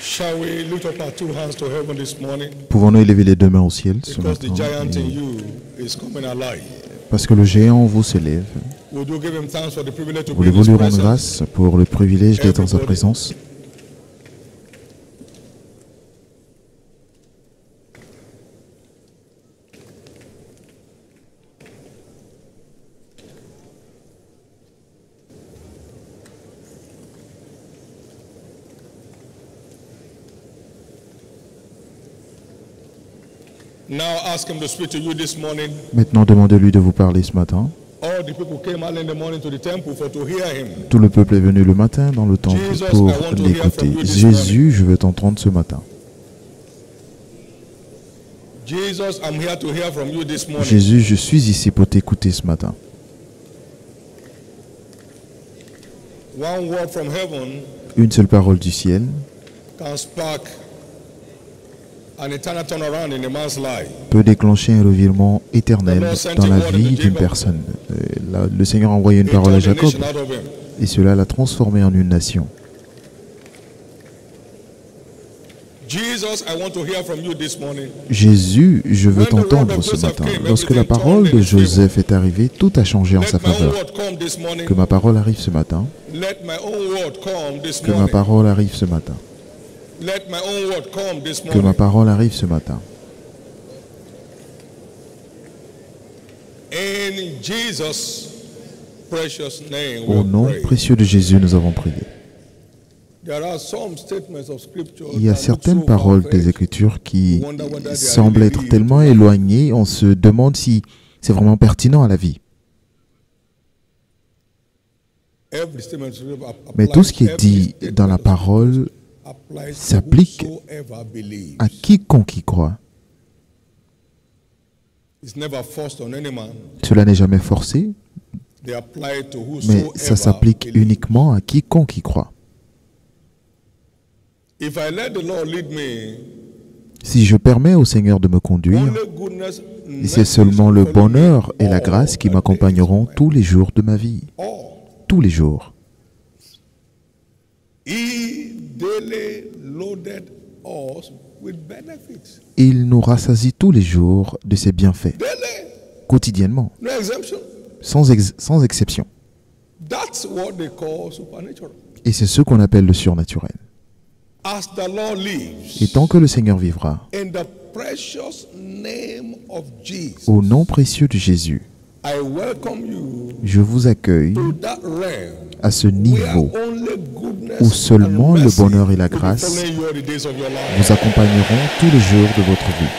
Shall we lift up our two hands to heaven this morning? Pouvons-nous élever les deux mains au ciel ce Because the matin? giant in Et you is coming alive. parce que le géant en vous s'élève. Would you give him thanks for the privilege to be in Voulez-vous his lui rendre presence? grâce pour le privilège d'être en sa Everybody. présence? Now ask him to speak to you this morning. Maintenant, demandez-lui de vous parler ce matin. All the people came early in the morning to the temple for to hear him. Tout le peuple est venu le matin dans le temple pour l'écouter. Jésus, je veux t'entendre ce matin. Jesus, I'm here to hear from you this morning. Jésus, je suis ici pour t'écouter ce matin. One word from heaven Une seule parole du ciel can spark an eternal turnaround in a man's life. peut déclencher un revirement éternel dans la vie d'une personne. Le Seigneur a envoyé une He parole à turned the Jacob nation out of him. et cela l'a transformé en une nation. Jesus, I want to hear from you this morning. Jésus, je veux t'entendre ce matin. Lorsque la parole de Joseph est arrivée, tout a changé en Let sa my own faveur. word come this morning. Que ma parole arrive ce matin. Let my own word come this Que ma morning. parole arrive ce matin. Let my own word come this Que ma morning. parole arrive ce matin. In Jesus' precious name Au we nom pray. précieux de Jésus, nous avons prié. There are some statements of scripture Il y a that look certaines so paroles des far-fetched. Écritures qui Wonder whether they are semblent really être real. tellement éloignées, on se demande si c'est vraiment pertinent à la vie. Every statement of scripture Mais applies- tout ce qui est every dit statement dans la of parole applies to s'applique whosoever believes. à quiconque y croit. It's never forced on any man. Cela n'est jamais forcé, They apply to mais whosoever ça s'applique believes. uniquement à quiconque y croit. If I let the Lord lead me, Si je permets au Seigneur de me conduire, only goodness, et c'est seulement le bonheur et la grâce qui m'accompagneront tous les jours de ma vie. Tous les jours. He daily loaded us with benefits. Il nous rassasie tous les jours de ses bienfaits, Daily, quotidiennement, no exemption. sans exception. That's what they call supernatural. Et c'est ce qu'on appelle le surnaturel. As the Lord lives, Et tant que le Seigneur vivra, in the precious name of Jesus, au nom précieux de Jésus, I welcome you je vous accueille to that realm à ce niveau where only goodness où seulement and le mercy bonheur et la will be grâce following you all the days of your life. vous accompagneront tous les jours de votre vie.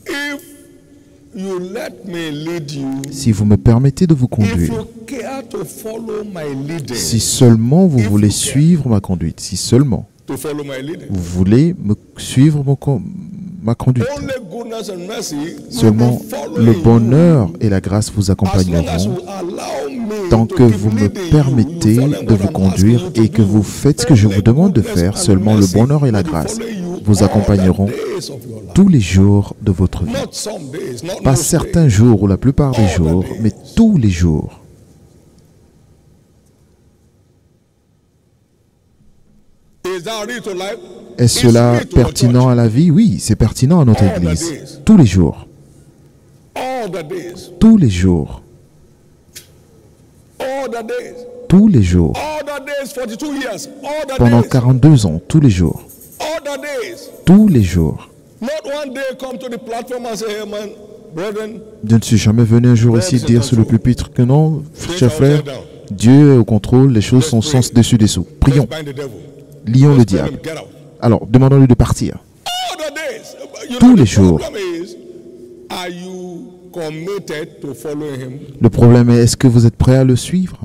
If you let me lead you, Si vous me permettez de vous if conduire, you care to follow my leading, si seulement vous voulez suivre ma conduite, si seulement to follow my leading, vous voulez suivre ma conduite, only goodness and mercy will seulement be following le you. bonheur et la grâce vous As long as accompagneront you allow me tant to que keep vous me leading you, permettez you follow de what vous I'm conduire asking you et to que do. vous faites ce que je vous Only demande de goodness faire, and seulement le mercy bonheur et la will be grâce following you vous all accompagneront the days of your life. tous les jours de votre vie. Not some days, not Pas most certains days. jours ou la plupart des All the jours, days. mais tous les jours. Is that real to life? Est-ce It's cela real to your pertinent church. à la vie? Oui, c'est pertinent à notre All the Église. days. Tous les jours. All the days. Tous les jours. All the days. Tous les jours. All the days, 42 years. All the Pendant days. 42 ans, tous les jours. All the days. Tous les jours. Not one day come to the platform and say, hey man, brethren, Je ne suis jamais venu un jour ici dire sur le pupitre que non, chers frères, Dieu est au contrôle, les choses sont sans dessus-dessous. Prions, let's bind the devil. lions le Let's tell him, diable. get out. Alors, demandons-lui de partir. All the days. You Tous know, les the jours. problem is, are you committed to following him? Le problème est, est-ce que vous êtes prêt à le suivre?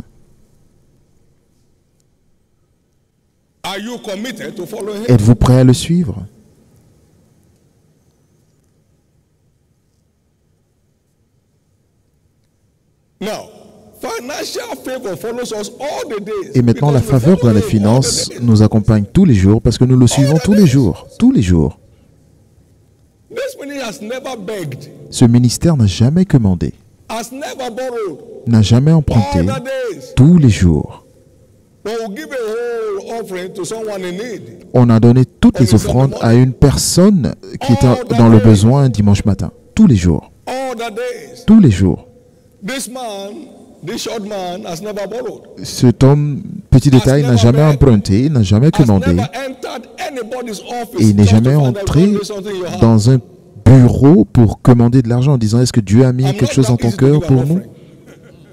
Are you committed to following him? Êtes-vous prêt à le suivre? Now, financial favor follows us all the days. Et maintenant, la because we faveur dans follow les him all finances the days. nous accompagne tous les jours parce que nous le suivons tous les jours. Tous les jours. This ministry has never begged, Ce ministère n'a jamais commandé, has never borrowed. n'a jamais emprunté All the days. tous les jours. On a donné toutes les offrandes à une personne qui était dans le besoin un dimanche matin. Tous les jours. Tous les jours. Cet homme, petit détail, n'a jamais emprunté, n'a jamais commandé. Et il n'est jamais entré dans un bureau pour commander de l'argent en disant « Est-ce que Dieu a mis quelque chose dans ton cœur pour nous ?»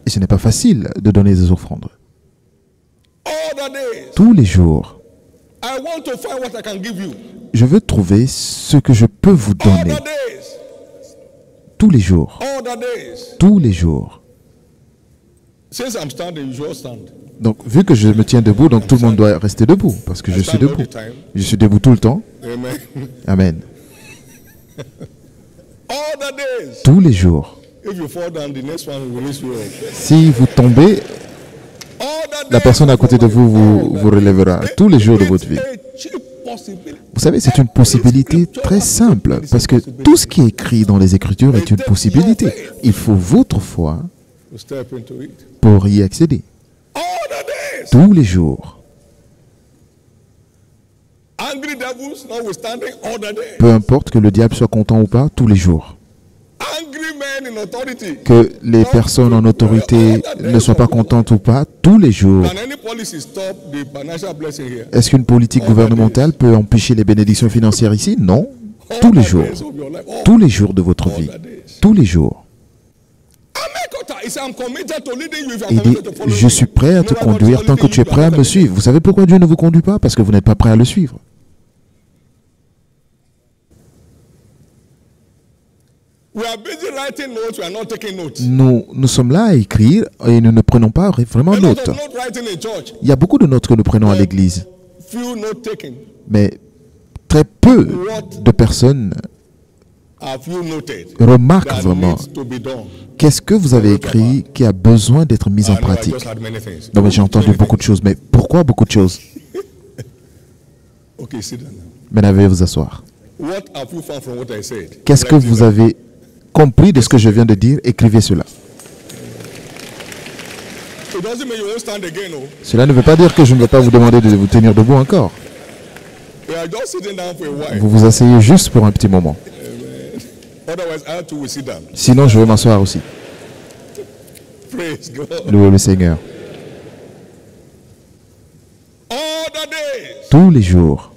Et ce n'est pas facile de donner des offrandes. Tous les jours, je veux trouver ce que je peux vous donner. Tous les jours. Tous les jours. Donc, vu que je me tiens debout, donc tout le monde doit rester debout, parce que je suis debout. Je suis debout tout le temps. Amen. Tous les jours. Si vous tombez, la personne à côté de vous vous relèvera tous les jours de votre vie. Vous savez, c'est une possibilité très simple, parce que tout ce qui est écrit dans les Écritures est une possibilité. Il faut votre foi pour y accéder. Tous les jours. Peu importe que le diable soit content ou pas, tous les jours. Que les personnes en autorité ne soient pas contentes ou pas, tous les jours. Est-ce qu'une politique gouvernementale peut empêcher les bénédictions financières ici? Non. Tous les jours. Tous les jours de votre vie. Tous les jours. Il dit, je suis prêt à te conduire tant que tu es prêt à me suivre. Vous savez pourquoi Dieu ne vous conduit pas? Parce que vous n'êtes pas prêt à le suivre. Nous sommes là à écrire et nous ne prenons pas vraiment note. Il y a beaucoup de notes que nous prenons à l'église. Mais très peu de personnes remarquent vraiment qu'est-ce que vous avez écrit qui a besoin d'être mis en pratique. Non, mais j'ai entendu beaucoup de choses. Mais pourquoi beaucoup de choses? Maintenant, veuillez vous asseoir. Qu'est-ce que vous avez compris de ce que je viens de dire? Écrivez cela. Cela ne veut pas dire que je ne vais pas vous demander de vous tenir debout encore. Vous vous asseyez juste pour un petit moment. Sinon, je vais m'asseoir aussi. Louez le Seigneur. Tous les jours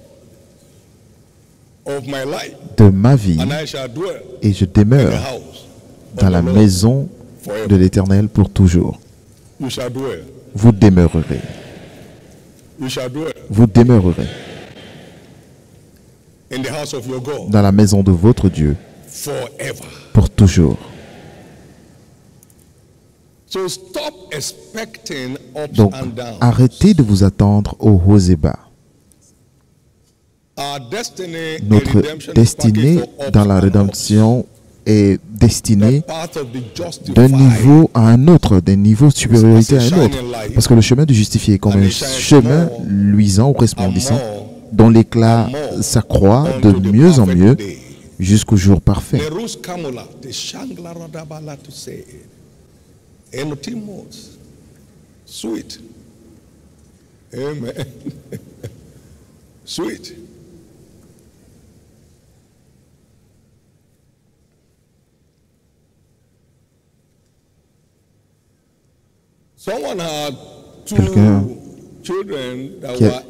de ma vie, et je demeure dans la maison de l'Éternel pour toujours. Vous demeurerez. Vous demeurerez dans la maison de votre Dieu pour toujours. Donc, arrêtez de vous attendre aux hauts et bas. Notre destinée dans la rédemption est destinée d'un niveau à un autre, d'un niveau de supériorité à un autre. Parce que le chemin du justifié est comme un chemin luisant ou resplendissant, dont l'éclat s'accroît de mieux en mieux jusqu'au jour parfait. Sweet. Amen. Sweet. Quelqu'un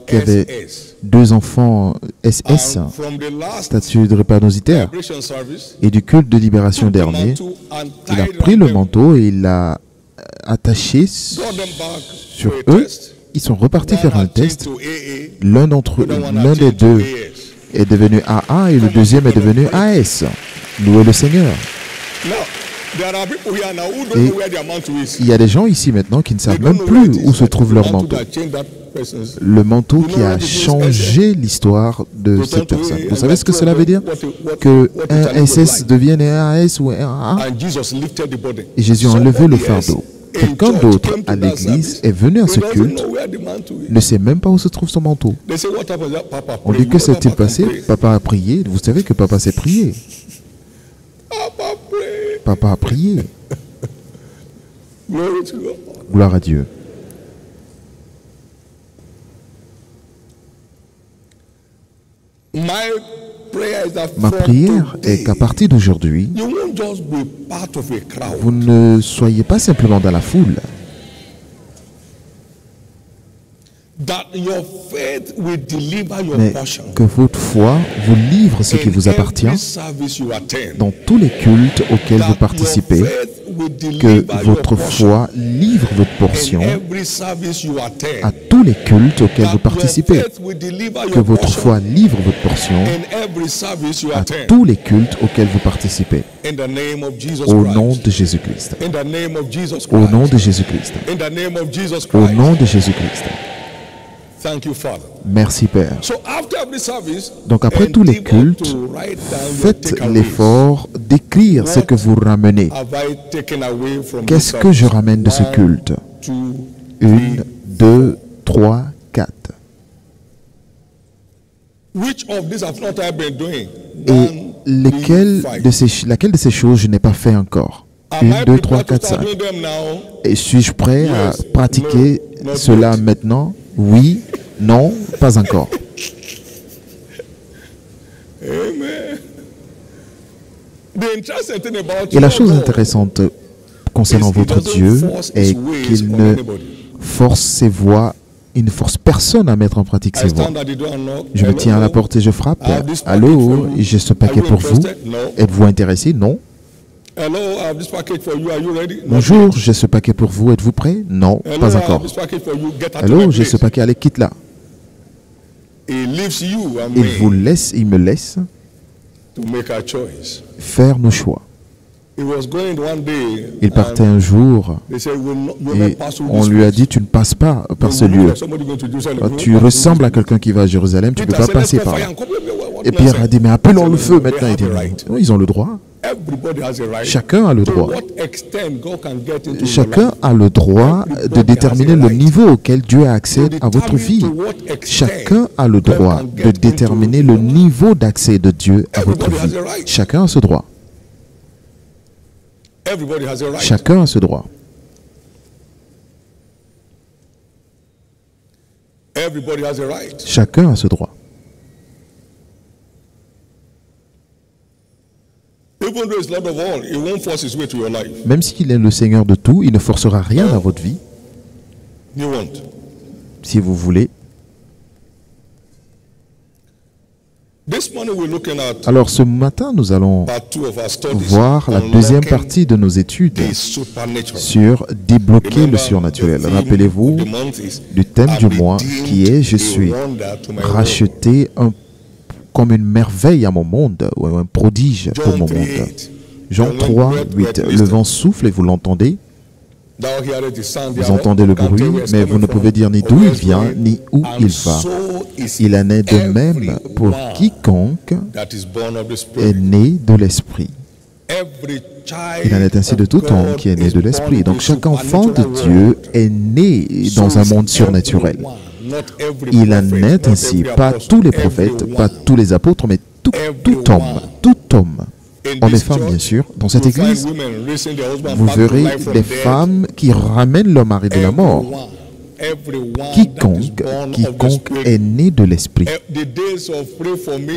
qui avait deux enfants SS, statut de répanositaire, et du culte de libération dernier, il a pris le manteau et il l'a attaché sur eux. Ils sont repartis faire un test. L'un des deux est devenu AA et le deuxième est devenu AS. Louez le Seigneur. Et il y a des gens ici maintenant qui ne savent même plus où se trouve leur manteau. Le manteau qui a changé l'histoire de cette personne. Vous savez ce que cela veut dire? Que un SS devienne un AS ou un AA. Et Jésus a enlevé le fardeau. Quelqu'un d'autre à l'église est venu à ce culte, ne sait même pas où se trouve son manteau. On dit, que s'est-il passé? Papa a prié. Vous savez que papa s'est prié. Papa a prié. Gloire à Dieu. Ma prière est qu'à partir d'aujourd'hui, vous ne soyez pas simplement dans la foule, mais que votre foi vous livre ce qui vous appartient dans tous les cultes auxquels vous participez, que votre foi livre votre portion à tous les cultes auxquels vous participez, que votre foi livre votre portion à tous les cultes auxquels vous participez. Au nom de Jésus-Christ. Au nom de Jésus-Christ. Au nom de Jésus-Christ. Merci Père. Donc après tous les cultes, faites l'effort d'écrire ce que vous ramenez. Qu'est-ce que je ramène de ce culte? 1, 2, 3, 4. Et laquelle de ces choses je n'ai pas fait encore? 1, 2, 3, 4, 5. Et suis-je prêt à pratiquer cela maintenant? Oui, non, pas encore. Et la chose intéressante concernant votre Dieu est qu'il ne force ses voies, il ne force personne à mettre en pratique ses voies. Je me tiens à la porte et je frappe. Allô, j'ai ce paquet pour vous. Êtes-vous intéressé? Non. Bonjour, j'ai ce paquet pour vous. Êtes-vous prêt? Non, pas encore. Allô, j'ai ce paquet. Allez, quitte là. Il vous laisse, il me laisse faire nos choix. Il partait un jour et on lui a dit: tu ne passes pas par ce lieu. Tu ressembles à quelqu'un qui va à Jérusalem, tu ne peux pas passer par là. Et Pierre a dit: mais appelons le feu maintenant. Il dit: non, ils ont le droit. Chacun a le droit. Chacun a le droit de déterminer le niveau auquel Dieu a accès à votre vie. Chacun a le droit de déterminer le niveau d'accès de Dieu à votre vie. Chacun a ce droit. Chacun a ce droit. Chacun a ce droit. Même s'il est le Seigneur de tout, il ne forcera rien dans votre vie. Si vous voulez. Alors ce matin, nous allons voir la deuxième partie de nos études sur débloquer le surnaturel. Rappelez-vous du thème du mois qui est: je suis racheté comme une merveille à mon monde, ou un prodige pour mon monde. Jean 3, 8. Le vent souffle et vous l'entendez. Vous entendez le bruit, mais vous ne pouvez dire ni d'où il vient, ni où il va. Il en est de même pour quiconque est né de l'Esprit. Il en est ainsi de tout homme qui est né de l'Esprit. Donc chaque enfant de Dieu est né dans un monde surnaturel. Il en est ainsi, pas tous les prophètes, pas tous les apôtres, mais tout homme, hommes et femmes bien sûr. Dans cette église, vous verrez des femmes qui ramènent leur mari de la mort. Quiconque est né de l'Esprit.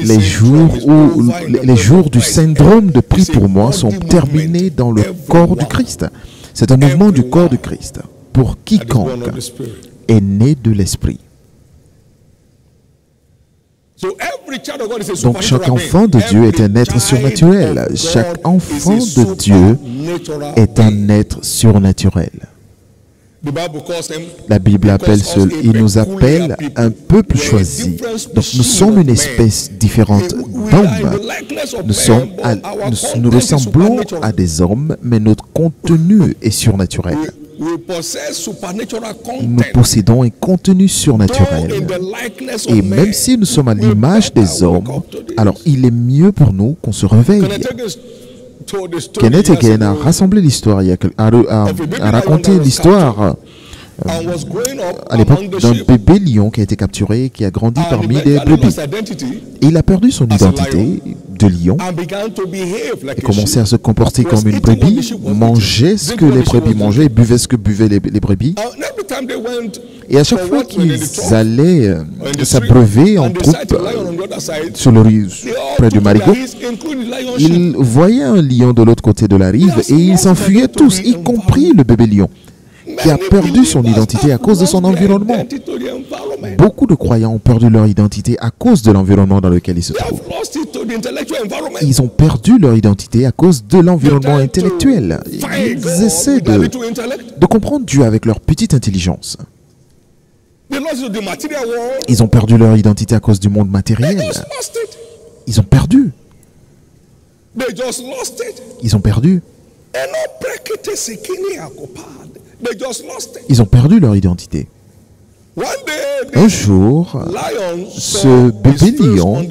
Les jours du syndrome de prie pour moi sont terminés dans le corps du Christ. C'est un mouvement du corps du Christ. Pour quiconque est né de l'Esprit. Donc chaque enfant de Dieu est un être surnaturel. Chaque enfant de Dieu est un être surnaturel. La Bible appelle il nous appelle un peuple choisi. Donc nous sommes une espèce différente d'hommes. Nous ressemblons à des hommes, mais notre contenu est surnaturel. Nous possédons un contenu surnaturel. Et même si nous sommes à l'image des hommes, alors il est mieux pour nous qu'on se réveille. Kenneth Hagin a rassemblé l'histoire, a raconté l'histoire à l'époque d'un bébé lion qui a été capturé, qui a grandi parmi des brebis. Et il a perdu son identité de lion et commençait à se comporter comme une brebis, mangeait ce que les brebis mangeaient et buvait ce que buvaient les brebis. Et à chaque fois qu'ils allaient s'abreuver en troupe sur le près du marigot, ils voyaient un lion de l'autre côté de la rive et ils s'enfuyaient tous, y compris le bébé lion, qui a perdu son identité à cause de son environnement. Beaucoup de croyants ont perdu leur identité à cause de l'environnement dans lequel ils se trouvent. Ils ont perdu leur identité à cause de l'environnement intellectuel. Ils essaient de comprendre Dieu avec leur petite intelligence. Ils ont perdu leur identité à cause du monde matériel. Ils ont perdu. Ils ont perdu. Ils ont perdu leur identité. Un jour, ce bébé lion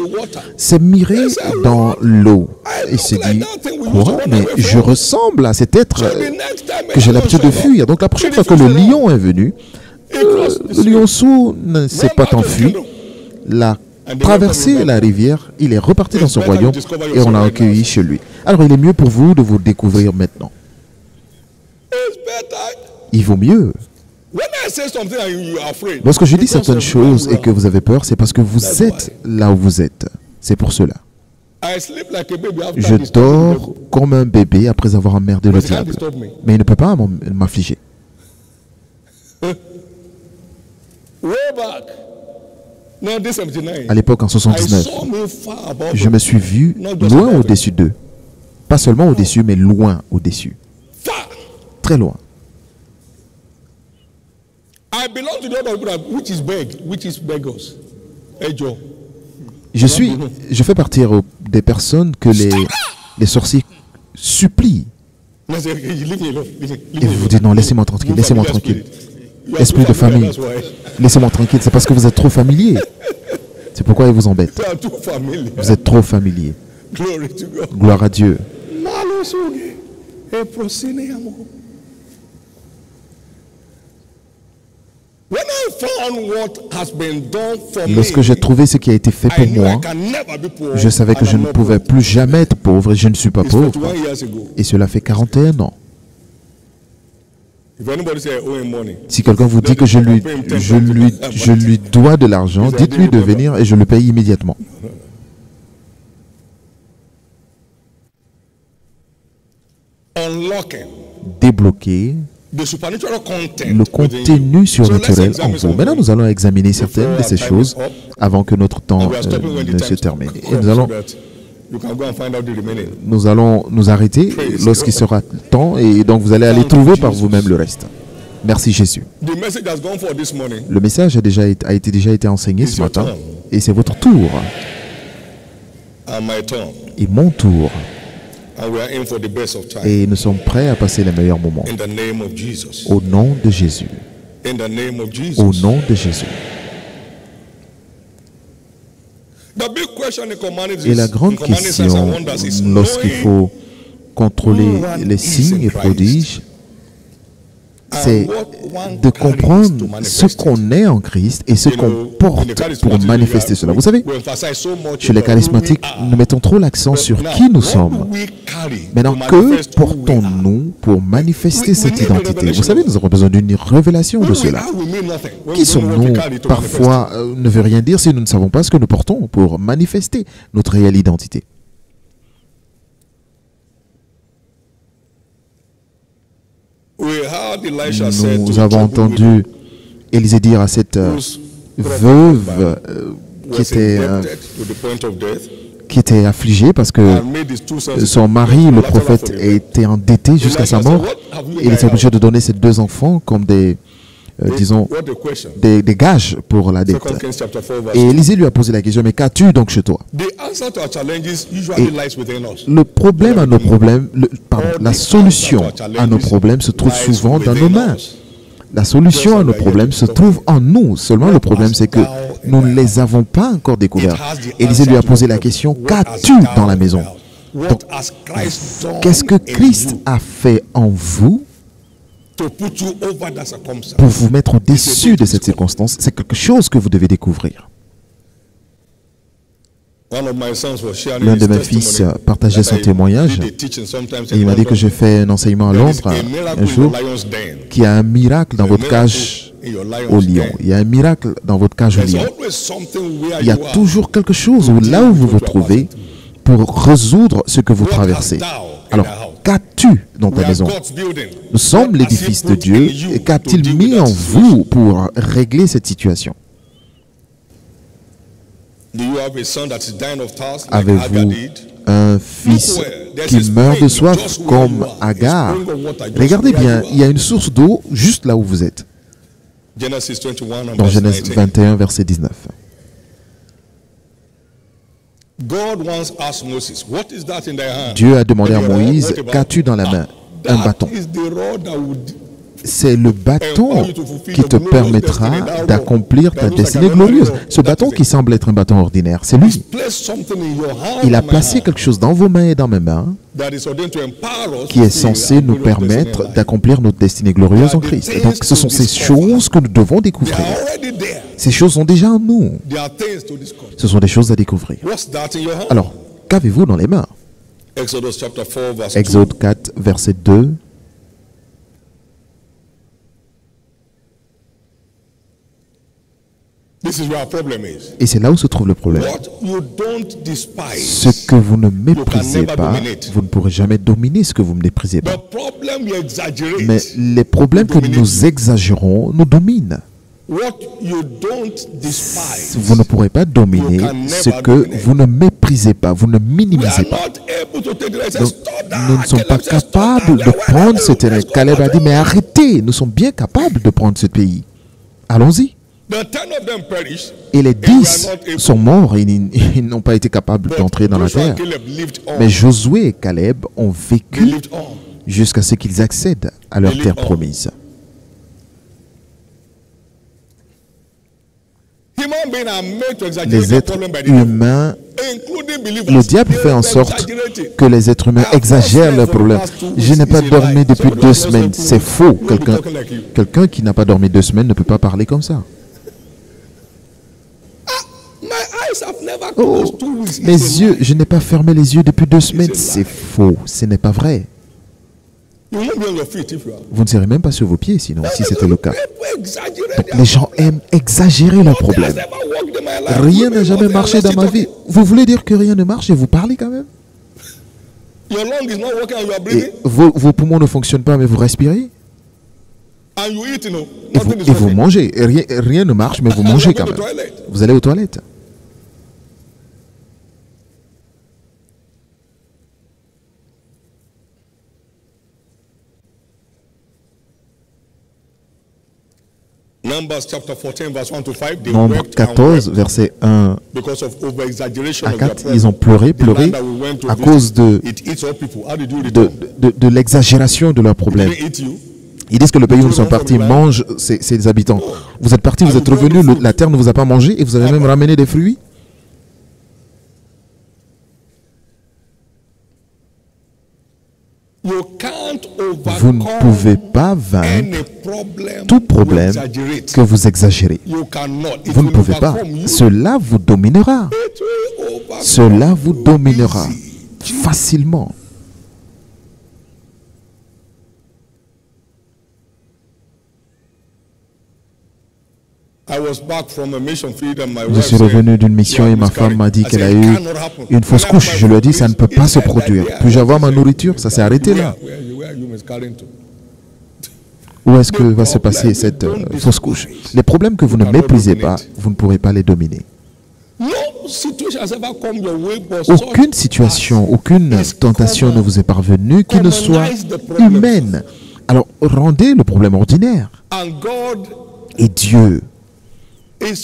s'est miré dans l'eau et s'est dit, quoi? Mais je ressemble à cet être que j'ai l'habitude de fuir. Donc la prochaine fois que le lion est venu, le lionceau ne s'est pas enfui, l'a traversé la rivière, il est reparti dans son royaume et on l'a accueilli chez lui. Alors il est mieux pour vous de vous découvrir maintenant. Il vaut mieux. Lorsque je dis certaines choses et que vous avez peur, c'est parce que vous êtes là où vous êtes. C'est pour cela. Je dors comme un bébé après avoir emmerdé le diable. Mais il ne peut pas m'affliger. À l'époque, en 79, je me suis vu loin au-dessus d'eux. Pas seulement au-dessus, mais loin au-dessus. Très loin. Je fais partie des personnes que les sorciers supplient. Et vous vous dites non, laissez-moi tranquille, laissez-moi tranquille. Esprit de famille, laissez-moi tranquille, c'est parce que vous êtes trop familier. C'est pourquoi ils vous embêtent. Vous êtes trop familier. Gloire à Dieu. Lorsque j'ai trouvé ce qui a été fait pour moi, je savais que je ne pouvais plus jamais être pauvre et je ne suis pas pauvre. Et cela fait 41 ans. Si quelqu'un vous dit que je lui dois de l'argent, dites-lui de venir et je le paye immédiatement. Débloquer le contenu surnaturel en vous. Maintenant, nous allons examiner certaines de ces choses avant que notre temps ne se termine. Et nous allons nous arrêter lorsqu'il sera temps et donc vous allez aller trouver par vous-même le reste. Merci Jésus. Le message a déjà été enseigné ce matin et c'est votre tour. Et mon tour. Et nous sommes prêts à passer les meilleurs moments. Au nom de Jésus. Au nom de Jésus. Et la grande question, lorsqu'il faut contrôler les signes et prodiges, c'est de comprendre ce qu'on est en Christ et ce qu'on porte pour manifester cela. Vous savez, chez les charismatiques, nous mettons trop l'accent sur qui nous sommes. Maintenant, que portons-nous pour manifester cette identité? Vous savez, nous avons besoin d'une révélation de cela. Qui sommes-nous? Parfois, ne veut rien dire si nous ne savons pas ce que nous portons pour manifester notre réelle identité. Nous avons entendu Élisée dire à cette veuve qui était affligée parce que son mari, le prophète, était endetté jusqu'à sa mort. Il était obligé de donner ses 2 enfants comme des gages pour la dette. Et Élisée lui a posé la question, mais qu'as-tu donc chez toi? Le problème à nos problèmes, la solution à nos problèmes se trouve souvent dans nos mains. La solution à nos problèmes se trouve en nous. Seulement le problème, c'est que nous ne les avons pas encore découverts. Élisée lui a posé la question, qu'as-tu dans la maison? Donc, qu'est-ce que Christ a fait en vous pour vous mettre au-dessus de cette circonstance? C'est quelque chose que vous devez découvrir. L'un de mes fils partageait son témoignage et il m'a dit que j'ai fait un enseignement à Londres un jour, qu'il y a un miracle dans votre cage au lion. Il y a un miracle dans votre cage au lion. Il y a toujours quelque chose là où vous vous trouvez pour résoudre ce que vous traversez. Alors, qu'as-tu dans ta maison? Nous sommes l'édifice de Dieu et qu'a-t-il mis en vous pour régler cette situation? Avez-vous un fils qui meurt de soif comme Agar? Regardez bien, il y a une source d'eau juste là où vous êtes. Dans Genèse 21, verset 19. Dieu a demandé à Moïse, qu'as-tu dans la main? Un bâton. C'est le bâton qui te permettra d'accomplir ta destinée glorieuse. Ce bâton qui semble être un bâton ordinaire, c'est lui. Il a placé quelque chose dans vos mains et dans mes mains qui est censé nous permettre d'accomplir notre destinée glorieuse en Christ. Et donc, ce sont ces choses que nous devons découvrir. Ces choses sont déjà en nous. Ce sont des choses à découvrir. Alors, qu'avez-vous dans les mains? Exode 4, verset 2. Et c'est là où se trouve le problème. Ce que vous ne méprisez pas, vous ne pourrez jamais dominer ce que vous ne méprisez pas. Mais les problèmes que nous exagérons nous dominent. Vous ne pourrez pas dominer ce que vous ne méprisez pas, vous ne minimisez pas. Donc, nous ne sommes pas capables de prendre ce terrain. Caleb a dit, mais arrêtez, nous sommes bien capables de prendre ce pays. Allons-y. Et les 10 sont morts, ils n'ont pas été capables d'entrer dans la terre. Mais Josué et Caleb ont vécu jusqu'à ce qu'ils accèdent à leur terre promise. Les êtres humains, le diable fait en sorte que les êtres humains exagèrent leurs problèmes. Je n'ai pas dormi depuis 2 semaines. C'est faux. Quelqu'un qui n'a pas dormi 2 semaines ne peut pas parler comme ça. Oh, mes yeux, je n'ai pas fermé les yeux depuis 2 semaines. C'est faux, ce n'est pas vrai. Vous ne serez même pas sur vos pieds sinon, si c'était le cas. Donc, les gens aiment exagérer leurs problèmes. Rien n'a jamais marché dans ma vie. Vous voulez dire que rien ne marche et vous parlez quand même? Et vos poumons ne fonctionnent pas mais vous respirez? Et vous mangez. Rien ne marche mais vous mangez quand même. Vous allez aux toilettes. Nombre 14, verset 1 à 4, ils ont pleuré à cause de l'exagération de leurs problèmes. Ils disent que le pays où nous sommes partis mange ses habitants. Vous êtes partis, vous êtes revenus, la terre ne vous a pas mangé et vous avez même ramené des fruits. Vous ne pouvez pas vaincre tout problème que vous exagérez. Vous ne pouvez pas. Cela vous dominera. Cela vous dominera facilement. Je suis revenu d'une mission et ma femme m'a dit qu'elle a eu une fausse couche. Je lui ai dit, ça ne peut pas se produire. Puis-je avoir ma nourriture? Ça s'est arrêté là. Où est-ce que va se passer cette fausse couche? Les problèmes que vous ne méprisez pas, vous ne pourrez pas les dominer. Aucune situation, aucune tentation ne vous est parvenue qui ne soit humaine. Alors, rendez le problème ordinaire. Et Dieu est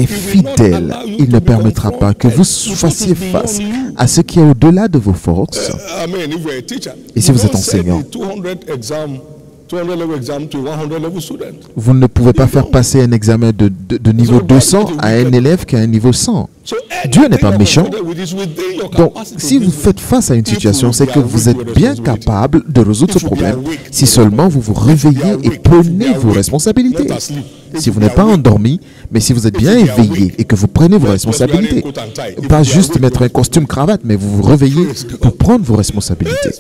fidèle. Il ne permettra pas que vous fassiez face à ce qui est au-delà de vos forces. Et si vous êtes enseignant, Vous ne pouvez pas faire passer un examen de niveau 200 à un élève qui a un niveau 100. Dieu n'est pas méchant. Donc, si vous faites face à une situation, c'est que vous êtes bien capable de résoudre ce problème si seulement vous vous réveillez et prenez vos responsabilités. Si vous n'êtes pas endormi, mais si vous êtes bien éveillé et que vous prenez vos responsabilités, pas juste mettre un costume cravate, mais vous vous réveillez pour prendre vos responsabilités.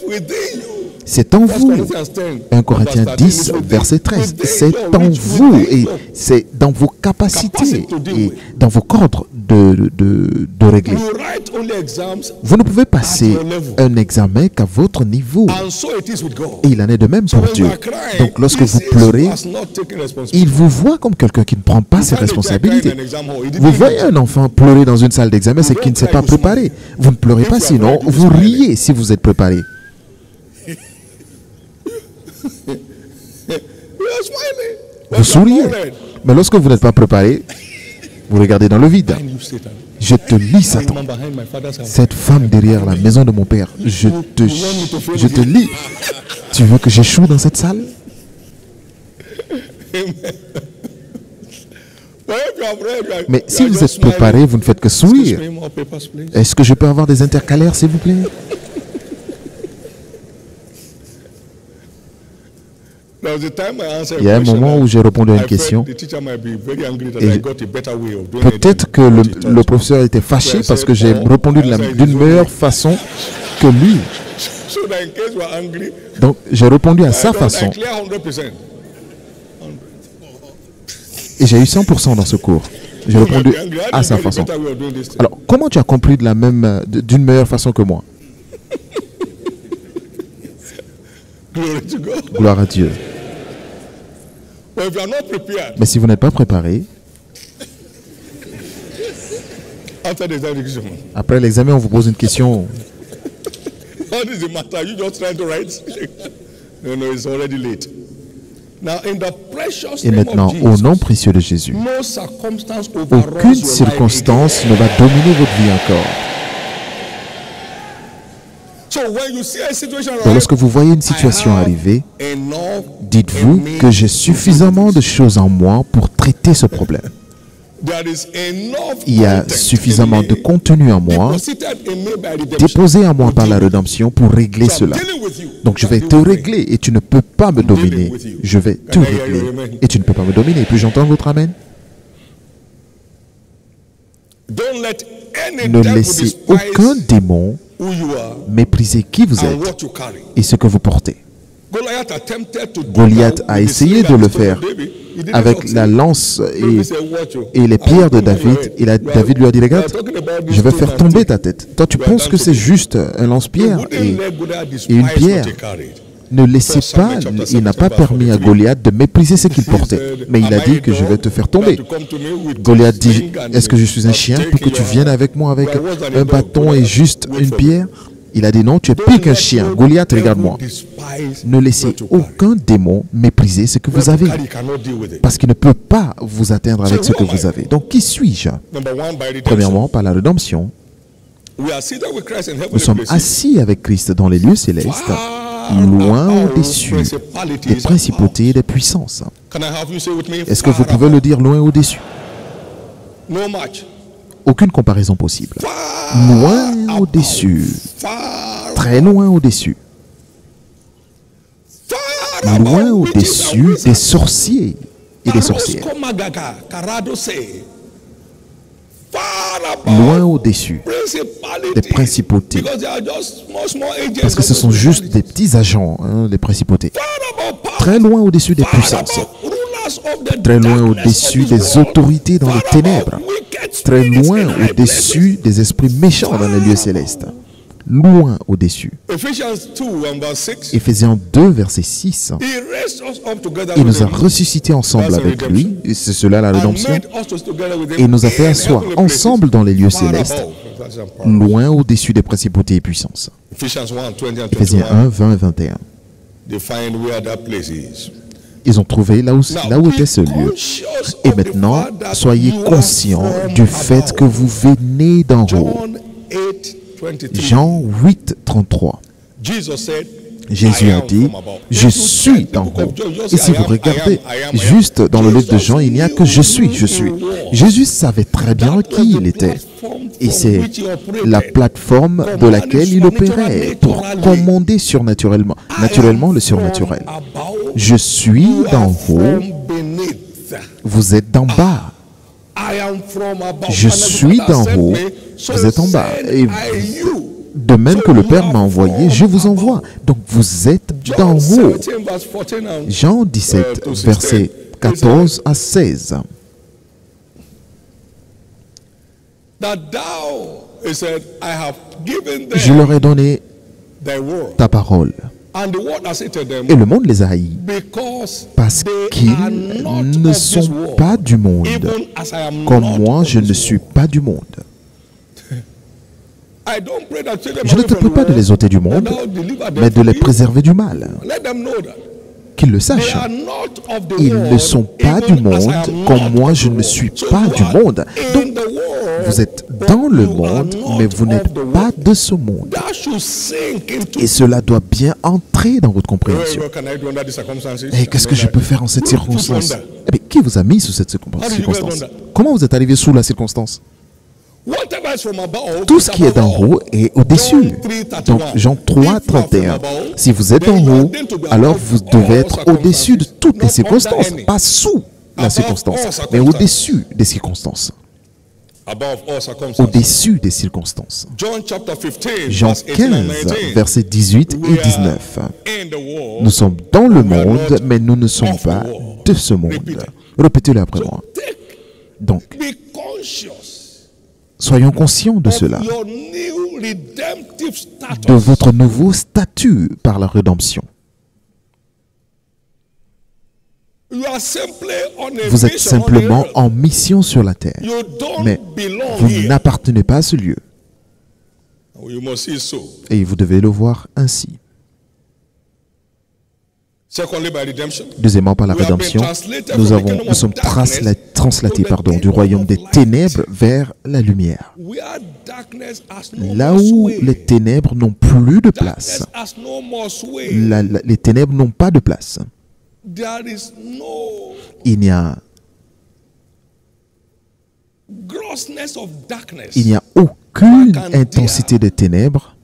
C'est en vous. 1 Corinthiens 10, verset 13. C'est en vous et c'est dans vos capacités et dans vos cordes de régler. Vous ne pouvez passer un examen qu'à votre niveau. Et il en est de même pour Dieu. Donc lorsque vous pleurez, il vous voit comme quelqu'un qui ne prend pas ses responsabilités. Vous voyez un enfant pleurer dans une salle d'examen, c'est qu'il ne s'est pas préparé. Vous ne pleurez pas sinon, vous riez si vous êtes préparé. Vous souriez. Mais lorsque vous n'êtes pas préparé, vous regardez dans le vide. Je te lis, Satan. Cette femme derrière la maison de mon père, je te lis. Tu veux que j'échoue dans cette salle? Mais si vous êtes préparé, vous ne faites que sourire. Est-ce que je peux avoir des intercalaires, s'il vous plaît? Il y a un moment où j'ai répondu à une question et peut-être que le professeur était fâché parce que j'ai répondu d'une meilleure façon que lui. Donc j'ai répondu à sa façon. Et j'ai eu 100% dans ce cours. J'ai répondu à sa façon. Alors, comment tu as compris d'une meilleure façon que moi? Gloire à Dieu. Mais si vous n'êtes pas préparé, après l'examen, on vous pose une question. Et maintenant, au nom précieux de Jésus, aucune circonstance ne va dominer votre vie encore. Donc, lorsque vous voyez une situation arriver, dites-vous que j'ai suffisamment de choses en moi pour traiter ce problème. Il y a suffisamment de contenu en moi, déposé en moi par la rédemption pour régler cela. Donc je vais te régler et tu ne peux pas me dominer. Je vais te régler et tu ne peux pas me dominer. Puis-je entendre votre amen? Ne laissez aucun démon mépriser qui vous êtes et ce que vous portez. Goliath a essayé de le faire avec la lance et les pierres de David. Et David lui a dit, regarde, je vais faire tomber ta tête. Toi, tu penses que c'est juste un lance-pierre et une pierre. Ne laissez pas, il n'a pas permis à Goliath de mépriser ce qu'il portait. Mais il a dit que je vais te faire tomber. Goliath dit, est-ce que je suis un chien pour que tu viennes avec moi avec un bâton et juste une pierre? Il a dit non, tu es pire qu'un chien. Goliath, regarde-moi. Ne laissez aucun démon mépriser ce que vous avez. Parce qu'il ne peut pas vous atteindre avec ce que vous avez. Donc, qui suis-je? Premièrement, par la rédemption. Nous sommes assis avec Christ dans les lieux célestes, loin au-dessus des principautés et des puissances. Est-ce que vous pouvez le dire loin au-dessus? Aucune comparaison possible. Loin au-dessus. Très loin au-dessus. Loin au-dessus des sorciers et des sorcières. Loin au-dessus des principautés. Parce que ce sont juste des petits agents, les principautés. Très loin au-dessus des puissances. Très loin au-dessus des autorités dans les ténèbres. Très loin au-dessus des esprits méchants dans les lieux célestes. Loin au-dessus. Éphésiens 2, verset 6. Il nous a ressuscités ensemble avec lui, et c'est cela la rédemption, et il nous a fait asseoir ensemble dans les lieux célestes, loin au-dessus des principautés et puissances. Éphésiens 1, 20 et 21. Ils ont trouvé là où était ce lieu. Et maintenant, soyez conscients du fait que vous venez d'en haut. Jean 8, 33. Jésus a dit, je suis d'en haut. Et si vous regardez juste dans le livre de Jean, il n'y a que je suis. Jésus savait très bien qui il était. Et c'est la plateforme de laquelle il opérait pour commander surnaturellement, naturellement le surnaturel. Je suis d'en haut, vous êtes d'en bas. Je suis d'en haut, vous êtes en bas. Et de même que le Père m'a envoyé, je vous envoie. Donc vous êtes d'en haut. Jean 17, versets 14 à 16. Je leur ai donné ta parole. Et le monde les a haïs parce qu'ils ne sont pas du monde, comme moi je ne suis pas du monde. Je ne te prie pas de les ôter du monde, mais de les préserver du mal. Qu'ils le sachent. Ils ne sont pas du monde, comme moi je ne suis pas du monde. Donc, vous êtes dans le monde, mais vous n'êtes pas de ce monde. Et cela doit bien entrer dans votre compréhension. Et qu'est-ce que je peux faire en cette circonstance? Eh bien, qui vous a mis sous cette circonstance? Comment vous êtes arrivé sous la circonstance? Tout ce qui est d'en haut est au-dessus. Donc, Jean 3, 31. Si vous êtes en haut, alors vous devez être au-dessus de toutes les circonstances. Pas sous la circonstance, mais au-dessus des circonstances. Au-dessus des circonstances. Jean 15, versets 18 et 19. Nous sommes dans le monde, mais nous ne sommes pas de ce monde. Répétez-le après moi. Donc, soyons conscients de cela, de votre nouveau statut par la rédemption. Vous êtes simplement en mission sur la terre, mais vous n'appartenez pas à ce lieu. Et vous devez le voir ainsi. Deuxièmement, par la rédemption, nous sommes translatés du royaume des ténèbres vers la lumière. Là où les ténèbres n'ont plus de place, les ténèbres n'ont pas de place. Il n'y a aucune intensité des ténèbres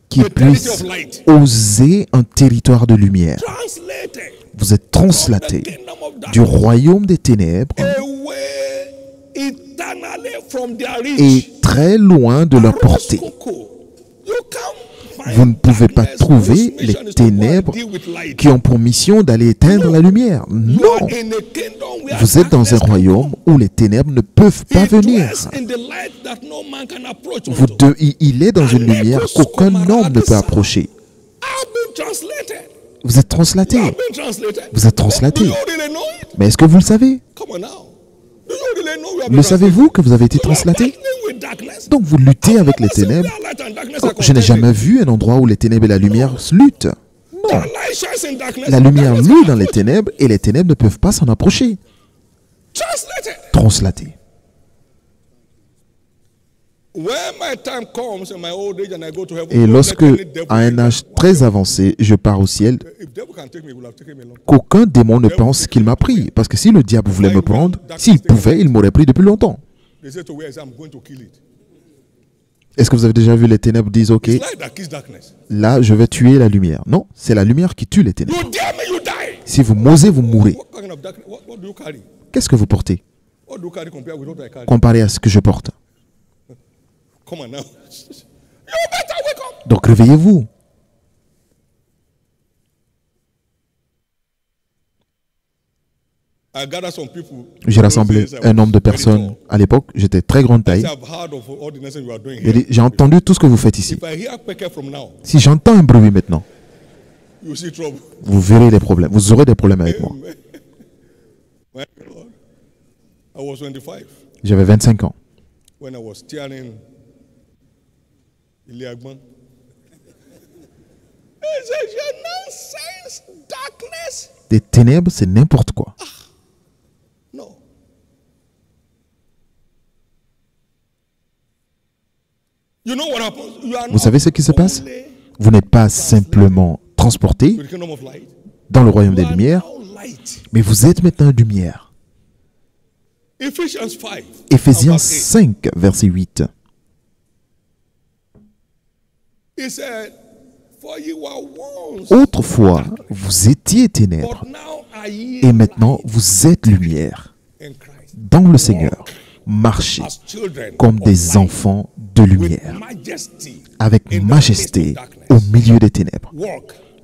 qui puisse oser un territoire de lumière. Vous êtes translaté du royaume des ténèbres et très loin de leur portée. Vous ne pouvez pas trouver les ténèbres qui ont pour mission d'aller éteindre la lumière. Non! Vous êtes dans un royaume où les ténèbres ne peuvent pas venir. Il est dans une lumière qu'aucun homme ne peut approcher. Vous êtes translaté. Vous êtes translaté. Mais est-ce que vous le savez? Le savez-vous que vous avez été translaté? Donc vous luttez avec les ténèbres. Je n'ai jamais vu un endroit où les ténèbres et la lumière luttent. Non. La lumière lutte dans les ténèbres et les ténèbres ne peuvent pas s'en approcher. Translaté. Et lorsque, à un âge très avancé, je pars au ciel, qu'aucun démon ne pense qu'il m'a pris. Parce que si le diable voulait me prendre, s'il pouvait, il m'aurait pris depuis longtemps. Est-ce que vous avez déjà vu les ténèbres disent, ok, là, je vais tuer la lumière. Non, c'est la lumière qui tue les ténèbres. Si vous m'osez, vous mourrez. Qu'est-ce que vous portez comparé à ce que je porte? Donc réveillez-vous. J'ai rassemblé un nombre de personnes à l'époque. J'étais très grande taille. J'ai entendu tout ce que vous faites ici. Si j'entends un bruit maintenant, vous verrez les problèmes. Vous aurez des problèmes avec moi. J'avais 25 ans. Des ténèbres, c'est n'importe quoi. Vous savez ce qui se passe? Vous n'êtes pas simplement transporté dans le royaume des lumières, mais vous êtes maintenant lumière. Éphésiens 5, verset 8. Autrefois, vous étiez ténèbres, et maintenant vous êtes lumière. Dans le Seigneur, marchez comme des enfants de lumière, avec majesté au milieu des ténèbres.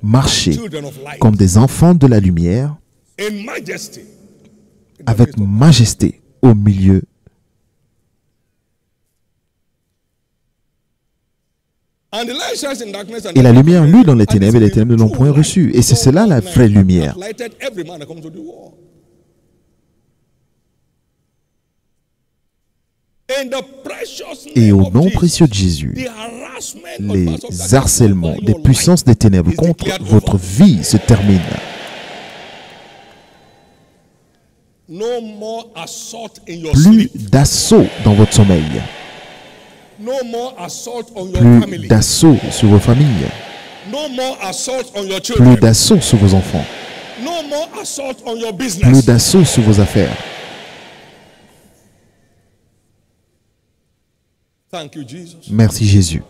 Marchez comme des enfants de la lumière, avec majesté au milieu. Et la lumière lut dans les ténèbres, et les ténèbres ne l'ont point reçue. Et c'est cela la vraie lumière. Et au nom précieux de Jésus, les harcèlements des puissances des ténèbres contre votre vie se terminent. Plus d'assaut dans votre sommeil. Plus d'assaut sur vos familles. Plus d'assaut sur vos enfants. Plus d'assaut sur vos affaires. Merci Jésus.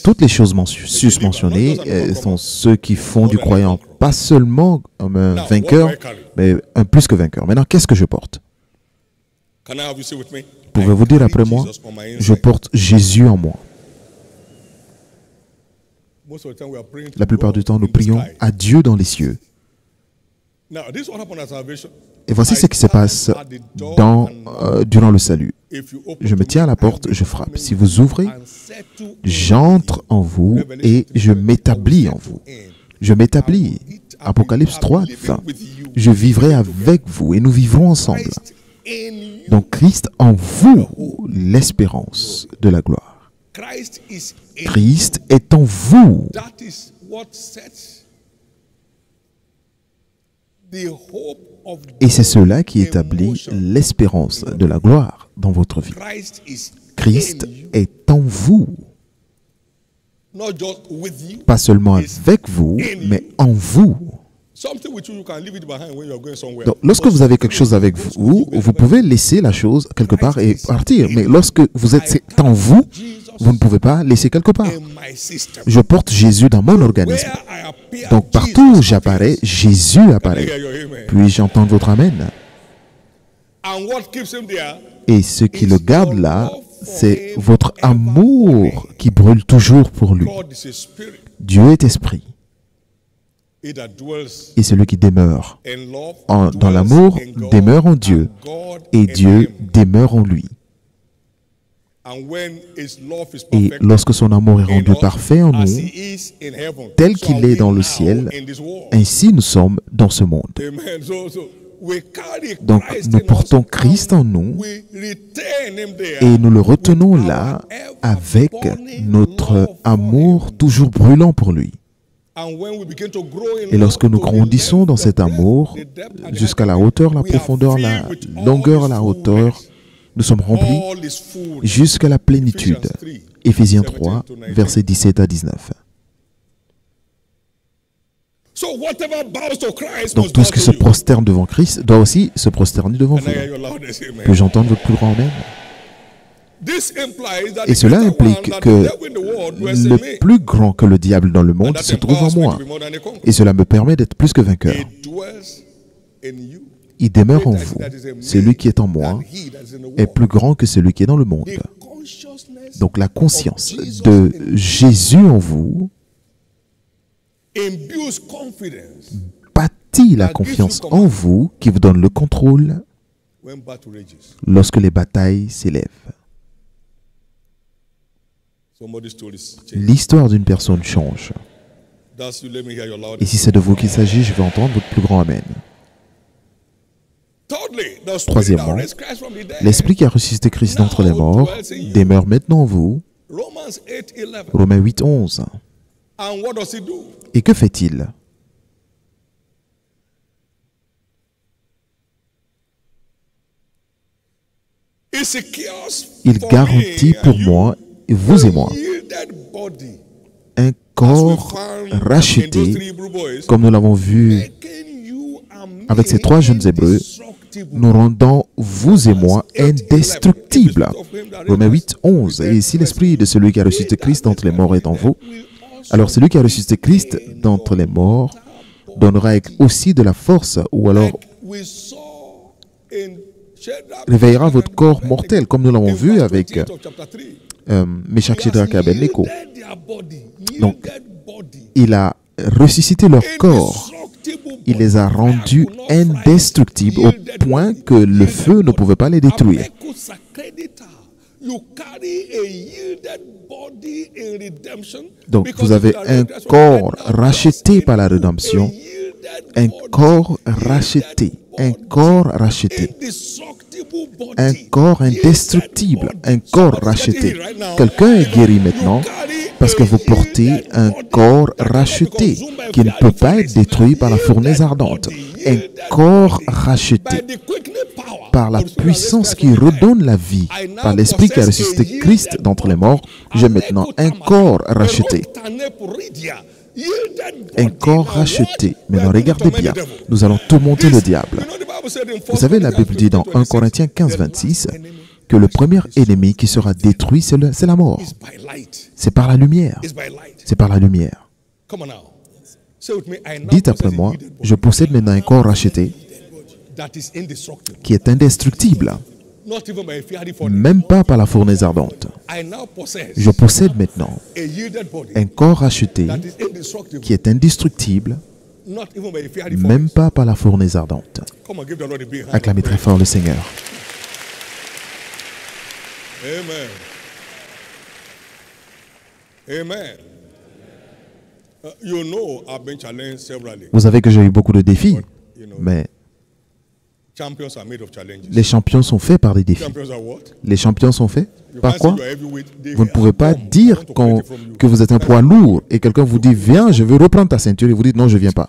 Toutes les choses susmentionnées sont ceux qui font du croyant pas seulement un vainqueur, mais un plus que vainqueur. Maintenant, qu'est-ce que je porte? Pouvez-vous dire après moi? Je porte Jésus en moi. La plupart du temps, nous prions à Dieu dans les cieux. Et voici ce qui se passe durant le salut. Je me tiens à la porte, je frappe. Si vous ouvrez, j'entre en vous et je m'établis en vous. Je m'établis. Apocalypse 3, 20. Je vivrai avec vous et nous vivrons ensemble. Donc Christ en vous, l'espérance de la gloire. Christ est en vous. Et c'est cela qui établit l'espérance de la gloire dans votre vie. Christ est en vous. Pas seulement avec vous, mais en vous. Donc, lorsque vous avez quelque chose avec vous, vous pouvez laisser la chose quelque part et partir. Mais lorsque vous êtes en vous, vous ne pouvez pas laisser quelque part. Je porte Jésus dans mon organisme. Donc partout où j'apparais, Jésus apparaît. Puis-je entendre votre Amen? Et ce qui le garde là, c'est votre amour qui brûle toujours pour lui. Dieu est esprit. Et celui qui demeure dans l'amour demeure en Dieu. Et Dieu demeure en lui. Et lorsque son amour est rendu parfait en nous, tel qu'il est dans le ciel, ainsi nous sommes dans ce monde. Donc nous portons Christ en nous et nous le retenons là avec notre amour toujours brûlant pour lui. Et lorsque nous grandissons dans cet amour, jusqu'à la hauteur, la profondeur, la longueur, la hauteur, nous sommes remplis jusqu'à la plénitude. Éphésiens 3, versets 17 à 19. Donc tout ce qui se prosterne devant Christ doit aussi se prosterner devant vous. Puis j'entends votre plus grand Amen. Et cela implique que le plus grand que le diable dans le monde se trouve en moi. Et cela me permet d'être plus que vainqueur. Il demeure en vous. Celui qui est en moi est plus grand que celui qui est dans le monde. Donc la conscience de Jésus en vous bâtit la confiance en vous qui vous donne le contrôle lorsque les batailles s'élèvent. L'histoire d'une personne change. Et si c'est de vous qu'il s'agit, je vais entendre votre plus grand Amen. Troisièmement, l'Esprit qui a ressuscité Christ d'entre les morts demeure maintenant en vous. Romains 8, 11. Et que fait-il? Il garantit pour moi, et vous et moi, un corps racheté, comme nous l'avons vu avec ces 3 jeunes Hébreux, nous rendant vous et moi indestructibles. Romains 8, 11. Et si l'esprit de celui qui a ressuscité Christ d'entre les morts est en vous, alors celui qui a ressuscité Christ d'entre les morts donnera aussi de la force, ou alors réveillera votre corps mortel, comme nous l'avons vu avec Meshach, Shadrach et Abednego. Donc, il a ressuscité leur corps. Il les a rendus indestructibles au point que le feu ne pouvait pas les détruire. Donc, vous avez un corps racheté par la rédemption, un corps racheté, un corps racheté, un corps indestructible, un corps racheté. Quelqu'un est guéri maintenant parce que vous portez un corps racheté qui ne peut pas être détruit par la fournaise ardente. Un corps racheté par la puissance qui redonne la vie, par l'Esprit qui a ressuscité Christ d'entre les morts. J'ai maintenant un corps racheté. Un corps racheté. Maintenant, regardez bien. Nous allons tourmenter le diable. Vous savez, la Bible dit dans 1 Corinthiens 15, 26 que le premier ennemi qui sera détruit, c'est la mort. C'est par la lumière. C'est par la lumière. Dites après moi, je possède maintenant un corps racheté qui est indestructible. Même pas par la fournaise ardente. Je possède maintenant un corps racheté qui est indestructible, même pas par la fournaise ardente. Acclamez très fort le Seigneur. Amen. Vous savez que j'ai eu beaucoup de défis, mais les champions sont faits par des défis. Les champions sont faits par quoi? Vous ne pouvez pas dire que vous êtes un poids lourd et quelqu'un vous dit « Viens, je veux reprendre ta ceinture » et vous dites « Non, je ne viens pas ».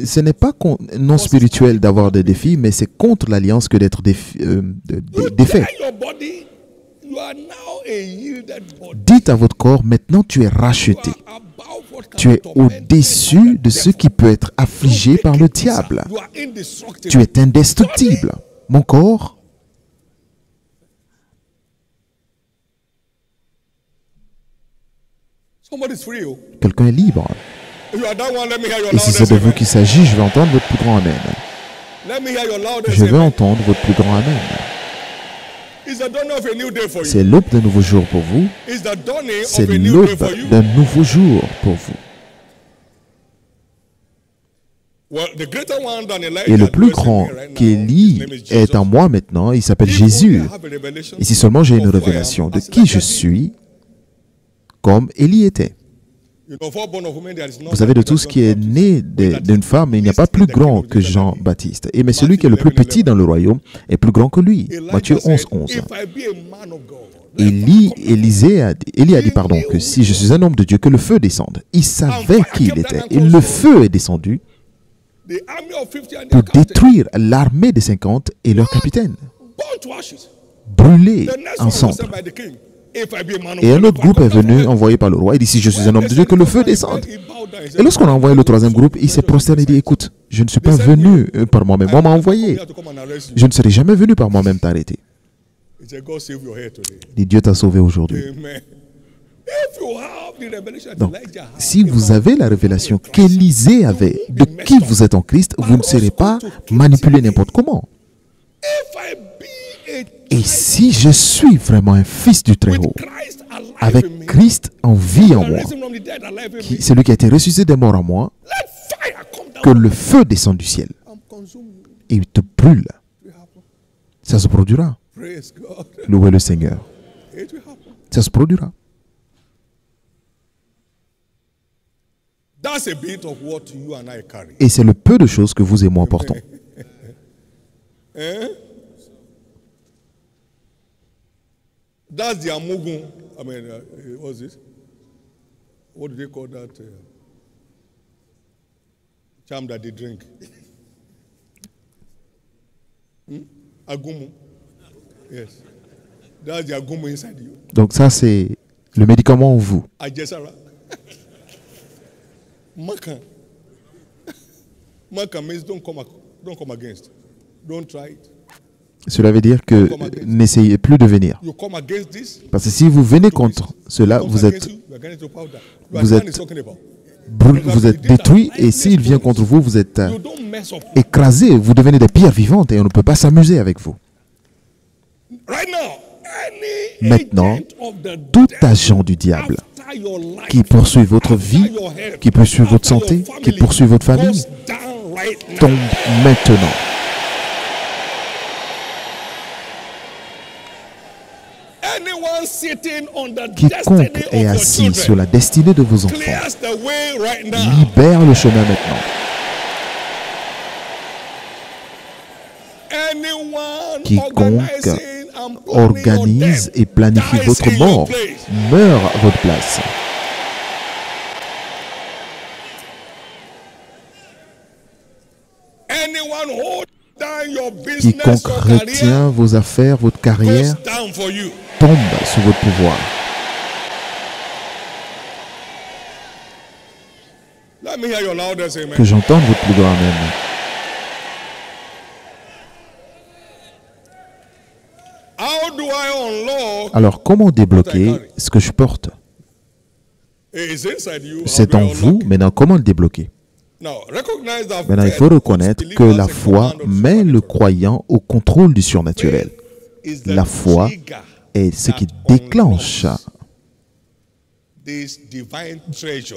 Ce n'est pas non spirituel d'avoir des défis, mais c'est contre l'alliance que d'être défait. Dites à votre corps, maintenant tu es racheté. Tu es au-dessus de ce qui peut être affligé par le diable. Tu es indestructible. Mon corps, quelqu'un est libre. Et si c'est de vous qu'il s'agit, je vais entendre votre plus grand Amen. Je veux entendre votre plus grand Amen. C'est l'aube d'un nouveau jour pour vous. C'est l'aube d'un nouveau jour pour vous. Et le plus grand qu'Élie est en moi maintenant, il s'appelle Jésus. Et si seulement j'ai une révélation de qui je suis, comme Élie était. Vous savez, de tout ce qui est né d'une femme, il n'y a pas plus grand que Jean-Baptiste. Mais celui qui est le plus petit dans le royaume est plus grand que lui. Matthieu 11, 11. Élie a dit que si je suis un homme de Dieu, que le feu descende. Il savait qui il était. Et le feu est descendu pour détruire l'armée des 50 et leur capitaine. Brûlés en cendres. Et un autre groupe est venu, envoyé par le roi, et dit, si je suis un homme de Dieu, que le feu descende. Et lorsqu'on a envoyé le troisième groupe, il s'est prosterné et dit, écoute, je ne suis pas venu par moi-même, moi m'a envoyé. Je ne serai jamais venu par moi-même t'arrêter. Et Dieu t'a sauvé aujourd'hui. Donc, si vous avez la révélation qu'Élisée avait de qui vous êtes en Christ, vous ne serez pas manipulé n'importe comment. Et si je suis vraiment un fils du Très-Haut, avec Christ en vie en moi, celui qui a été ressuscité des morts en moi, que le feu descende du ciel et il te brûle. Ça se produira. Louez le Seigneur. Ça se produira. Et c'est le peu de choses que vous et moi portons. That's the amugun. I mean, what's this? What do they call that? Charm that they drink. Agumu. Yes. That's the agumu inside you. Donc ça, c'est le médicament en vous. Ajesara. Maka. Maka means don't come against. Don't try it. Cela veut dire que n'essayez plus de venir. You come against this. Parce que si vous venez contre cela, vous êtes détruit, et s'il vient contre vous, vous êtes écrasé, vous devenez des pierres vivantes et on ne peut pas s'amuser avec vous. Maintenant, tout agent du diable qui poursuit votre vie, qui poursuit votre santé, qui poursuit votre famille, tombe maintenant. Quiconque est assis sur la destinée de vos enfants libère le chemin maintenant. Quiconque organise et planifie votre mort meurt à votre place. Quiconque retient vos affaires, votre carrière, tombe sous votre pouvoir. Que j'entende votre plus grand amen. Alors, comment débloquer ce que je porte? C'est en vous, maintenant comment le débloquer? Maintenant, il faut reconnaître que la foi met le croyant au contrôle du surnaturel. La foi est ce qui déclenche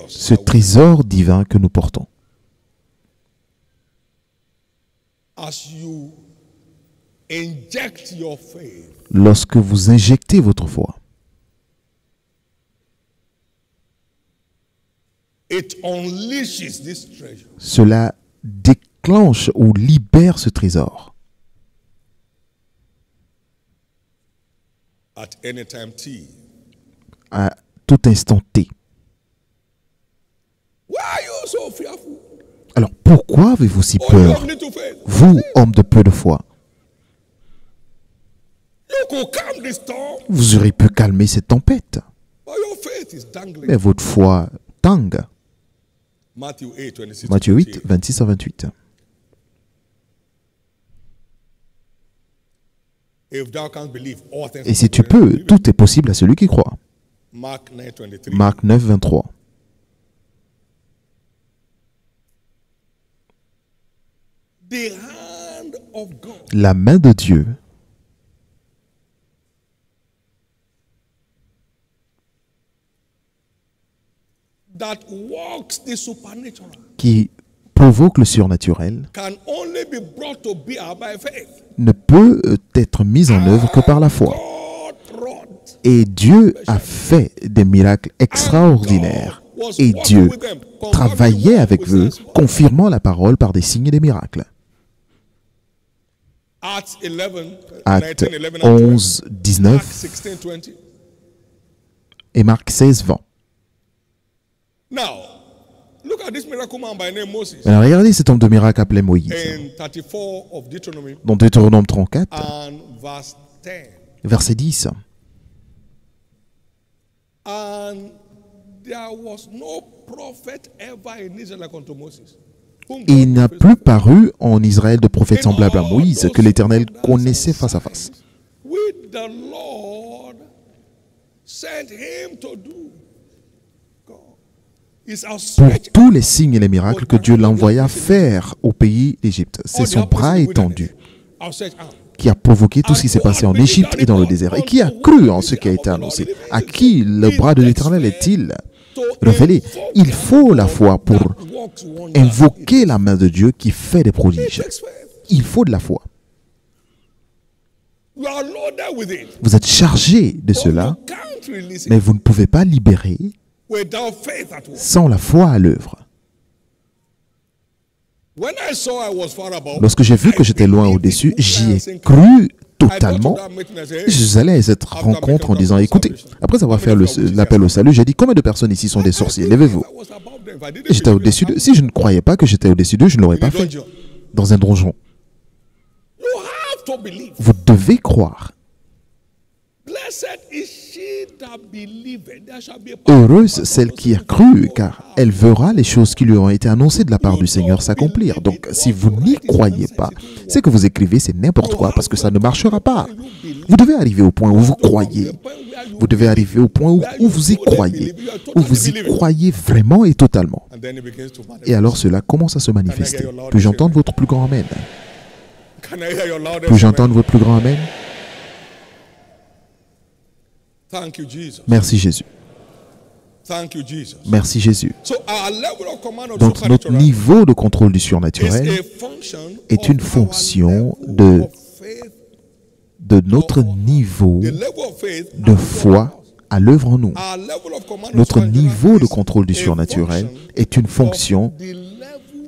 ce trésor divin que nous portons. Lorsque vous injectez votre foi, cela déclenche ou libère ce trésor. À tout instant T. Alors pourquoi avez-vous si peur, vous, homme de peu de foi? Vous auriez pu calmer cette tempête. Mais votre foi tangue. Matthieu 8, 26 à 28. Et si tu peux, tout est possible à celui qui croit. Marc 9, 23. La main de Dieu qui provoque le surnaturel ne peut être mise en œuvre que par la foi. Et Dieu a fait des miracles extraordinaires. Et Dieu travaillait avec eux, confirmant la parole par des signes et des miracles. Actes 11, 19 et Marc 16, 20. Alors, regardez cet homme de miracle appelé Moïse. Dans Deutéronome 34, verset 10. Il n'a plus paru en Israël de prophète semblable à Moïse que l'Éternel connaissait face à face. Pour tous les signes et les miracles que Dieu l'envoya faire au pays d'Égypte. C'est son bras étendu qui a provoqué tout ce qui s'est passé en Égypte et dans le désert. Et qui a cru en ce qui a été annoncé? À qui le bras de l'Éternel est-il révélé? Il faut la foi pour invoquer la main de Dieu qui fait des prodiges. Il faut de la foi. Vous êtes chargé de cela, mais vous ne pouvez pas libérer sans la foi à l'œuvre. Lorsque j'ai vu que j'étais loin au-dessus, j'y ai cru totalement. Je suis allé à cette rencontre en disant, écoutez, après avoir fait l'appel au salut, j'ai dit, combien de personnes ici sont des sorciers? Levez-vous. J'étais au-dessus d'eux. Si je ne croyais pas que j'étais au-dessus d'eux, je ne l'aurais pas fait dans un donjon. Vous devez croire. Heureuse celle qui a cru, car elle verra les choses qui lui ont été annoncées de la part du Seigneur s'accomplir. Donc, si vous n'y croyez pas, ce que vous écrivez, c'est n'importe quoi, parce que ça ne marchera pas. Vous devez arriver au point où vous croyez. Vous devez arriver au point où vous y croyez. Où vous y croyez vraiment et totalement. Et alors, cela commence à se manifester. Puis-je entendre votre plus grand Amen? Puis-je entendre votre plus grand Amen? Merci Jésus. Merci Jésus. Donc notre niveau de contrôle du surnaturel est une fonction de notre niveau de foi à l'œuvre en nous. Notre niveau de contrôle du surnaturel est une fonction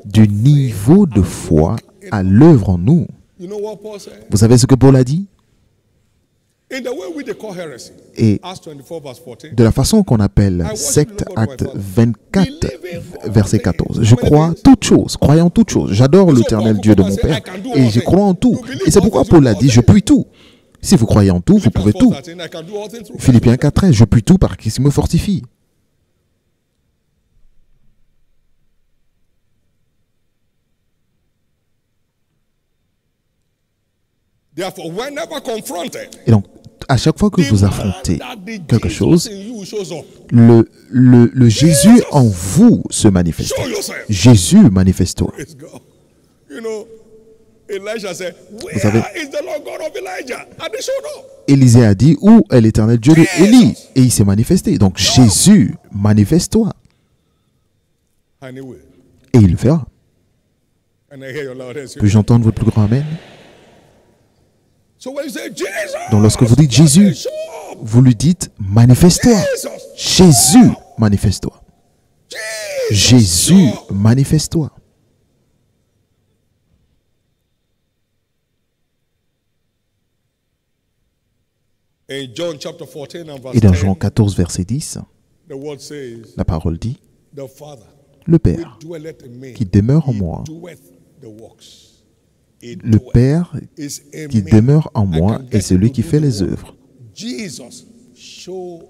du niveau de foi à l'œuvre en nous. Vous savez ce que Paul a dit? Et de la façon qu'on appelle secte, acte 24, verset 14. Je crois toutes choses, croyant toutes choses. J'adore l'Éternel Dieu de mon Père et je crois en tout. Et c'est pourquoi Paul a dit, je puis tout. Si vous croyez en tout, vous pouvez tout. Philippiens 4:13, je puis tout par qui me fortifie. Et donc, à chaque fois que vous affrontez quelque chose, le Jésus en vous se manifeste. Jésus manifeste-toi. Vous savez, Élisée a dit, où est l'Éternel Dieu de Élie? Et il s'est manifesté. Donc Jésus, manifeste-toi. Et il le fera. Puis-je entendre votre plus grand Amen? Donc lorsque vous dites Jésus, vous lui dites manifeste-toi. Jésus, manifeste-toi. Jésus, manifeste-toi. Et dans Jean 14, verset 10, la parole dit, le Père qui demeure en moi, le Père qui demeure en moi est celui qui fait les œuvres.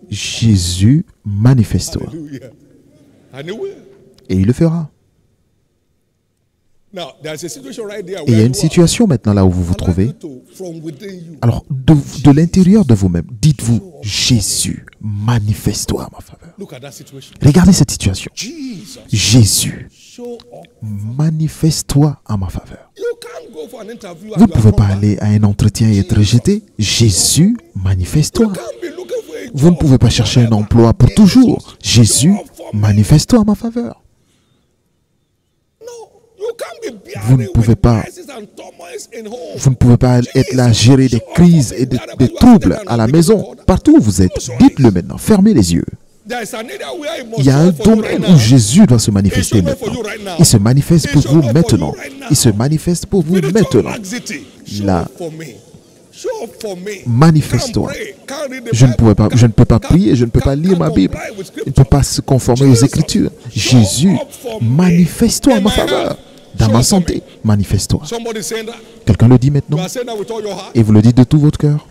Jésus, manifeste-toi. Et il le fera. Et il y a une situation maintenant là où vous vous trouvez. Alors, de l'intérieur de vous-même, dites-vous, Jésus, manifeste-toi à ma faveur. Regardez cette situation. Jésus, manifeste-toi à ma faveur. Vous ne pouvez pas aller à un entretien et être rejeté. Jésus, manifeste-toi. Vous ne pouvez pas chercher un emploi pour toujours. Jésus, manifeste-toi à ma faveur. Vous ne pouvez pas être là à gérer des crises et des troubles à la maison. Partout où vous êtes, dites-le maintenant. Fermez les yeux. Il y a un domaine où Jésus doit se manifester maintenant. Il se manifeste pour vous maintenant. Il se manifeste pour vous maintenant. Là, manifeste-toi. Je ne peux pas prier, je ne peux pas lire ma Bible. Il ne peut pas se conformer aux Écritures. Jésus, manifeste-toi en ma faveur. Dans ma santé, manifeste-toi. Quelqu'un le dit maintenant. Et vous le dites de tout votre cœur.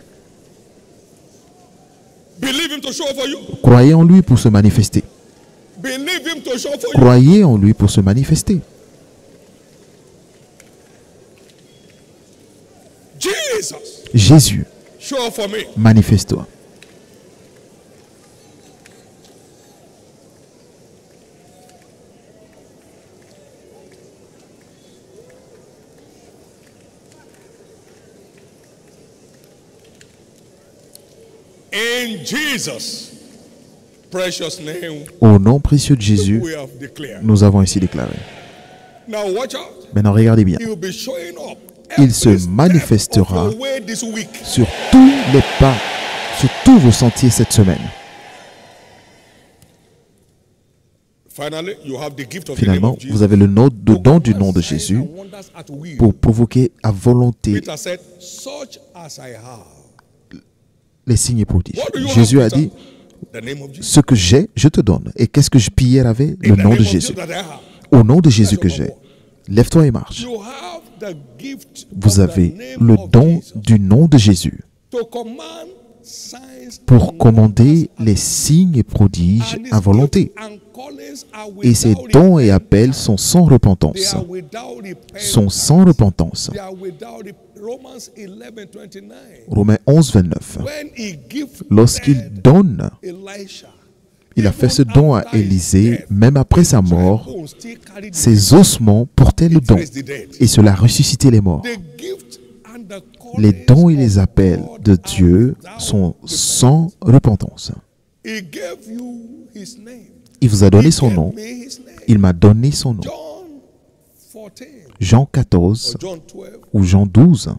Croyez en lui pour se manifester. Croyez en lui pour se manifester. Jésus, manifeste-toi. Au nom précieux de Jésus, nous avons ici déclaré. Maintenant, regardez bien. Il se manifestera sur tous les pas, sur tous vos sentiers cette semaine. Finalement, vous avez le don du nom de Jésus pour provoquer à volonté les signes et prodiges. Jésus a dit, ce que j'ai, je te donne. Et qu'est-ce que Pierre avait? Le nom de Jésus. Au nom de Jésus que j'ai, lève-toi et marche. Vous avez le don du nom de Jésus pour commander les signes et prodiges à volonté. Et ces dons et appels sont sans repentance. Sont sans repentance. Romains 11, 29. Lorsqu'il donne, il a fait ce don à Élisée, même après sa mort, ses ossements portaient le don, et cela ressuscitait les morts. Les dons et les appels de Dieu sont sans repentance. Il vous a donné son nom. Il m'a donné son nom. Jean 14 ou Jean 12,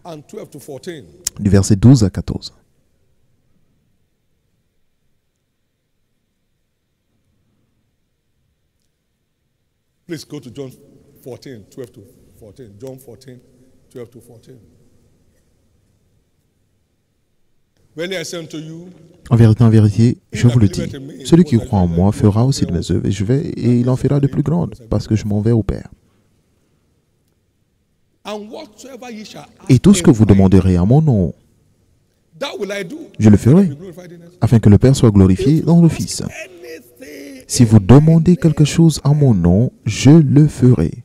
du verset 12 à 14. Please go to John 14, 12 to 14. John 14, 12 to 14. En vérité, je vous le dis, celui qui croit en moi fera aussi de mes œuvres, et il en fera de plus grandes, parce que je m'en vais au Père. Et tout ce que vous demanderez à mon nom, je le ferai, afin que le Père soit glorifié dans le Fils. Si vous demandez quelque chose à mon nom, je le ferai.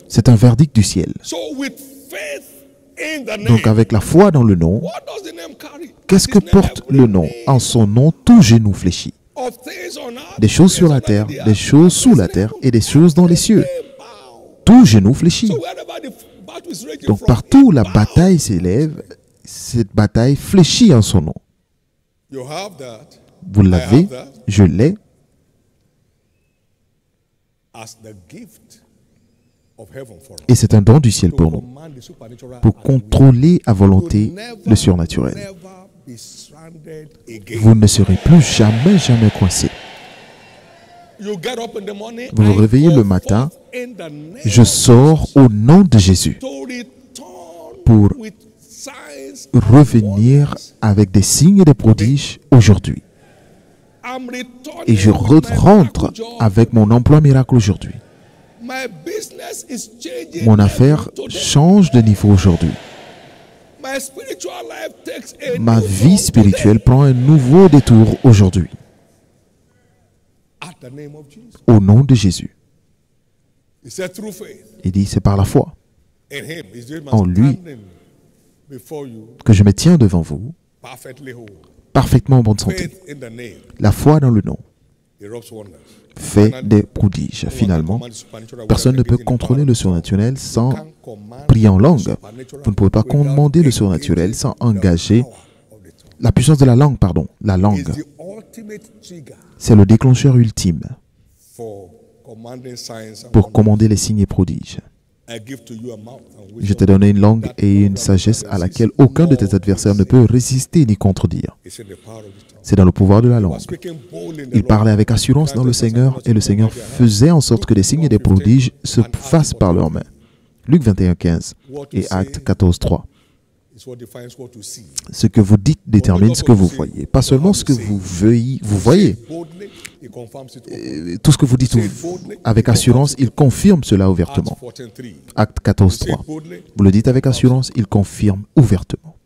C'est un verdict du ciel. Donc avec la foi dans le nom, qu'est-ce que porte le nom? En son nom, tout genou fléchit. Des choses sur la terre, des choses sous la terre et des choses dans les cieux. Tout genou fléchit. Donc partout où la bataille s'élève, cette bataille fléchit en son nom. Vous l'avez, je l'ai. Et c'est un don du ciel pour nous, pour contrôler à volonté le surnaturel. Vous ne serez plus jamais coincé. Vous vous réveillez le matin, je sors au nom de Jésus pour revenir avec des signes et des prodiges aujourd'hui. Et je rentre avec mon emploi miracle aujourd'hui. Mon affaire change de niveau aujourd'hui. Ma vie spirituelle prend un nouveau détour aujourd'hui. Au nom de Jésus. Il dit, c'est par la foi en lui que je me tiens devant vous, parfaitement en bonne santé. La foi dans le nom fait des prodiges. Finalement, personne ne peut contrôler le surnaturel sans prier en langue. Vous ne pouvez pas commander le surnaturel sans engager la puissance de la langue, La langue, c'est le déclencheur ultime pour commander les signes et prodiges. Je t'ai donné une langue et une sagesse à laquelle aucun de tes adversaires ne peut résister ni contredire. C'est dans le pouvoir de la langue. Il parlait avec assurance dans le Seigneur et le Seigneur faisait en sorte que des signes et des prodiges se fassent par leurs mains. Luc 21, 15 et Actes 14, 3. Ce que vous dites détermine ce que vous voyez. Pas seulement ce que vous voyez. Tout ce que vous dites avec assurance, il confirme cela ouvertement. Acte 14, 3. Vous le dites avec assurance, il confirme ouvertement.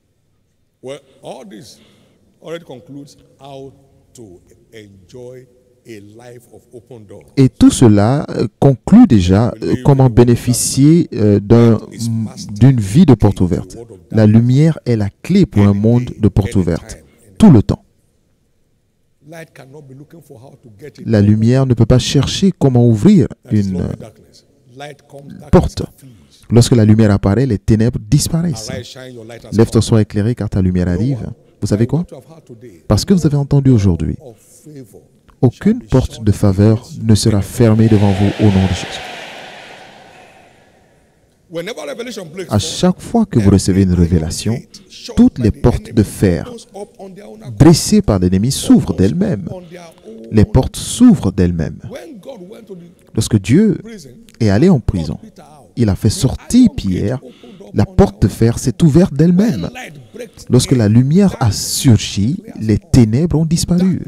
Et tout cela conclut déjà comment bénéficier d'une vie de porte ouverte. La lumière est la clé pour un monde de porte ouverte, tout le temps. La lumière ne peut pas chercher comment ouvrir une porte. Lorsque la lumière apparaît, les ténèbres disparaissent. Lève ton soir éclairé car ta lumière arrive. Vous savez quoi? Parce que vous avez entendu aujourd'hui, aucune porte de faveur ne sera fermée devant vous au nom de Jésus. À chaque fois que vous recevez une révélation, toutes les portes de fer dressées par l'ennemi s'ouvrent d'elles-mêmes. Les portes s'ouvrent d'elles-mêmes. Lorsque Dieu est allé en prison, il a fait sortir Pierre, la porte de fer s'est ouverte d'elle-même. Lorsque la lumière a surgi, les ténèbres ont disparu.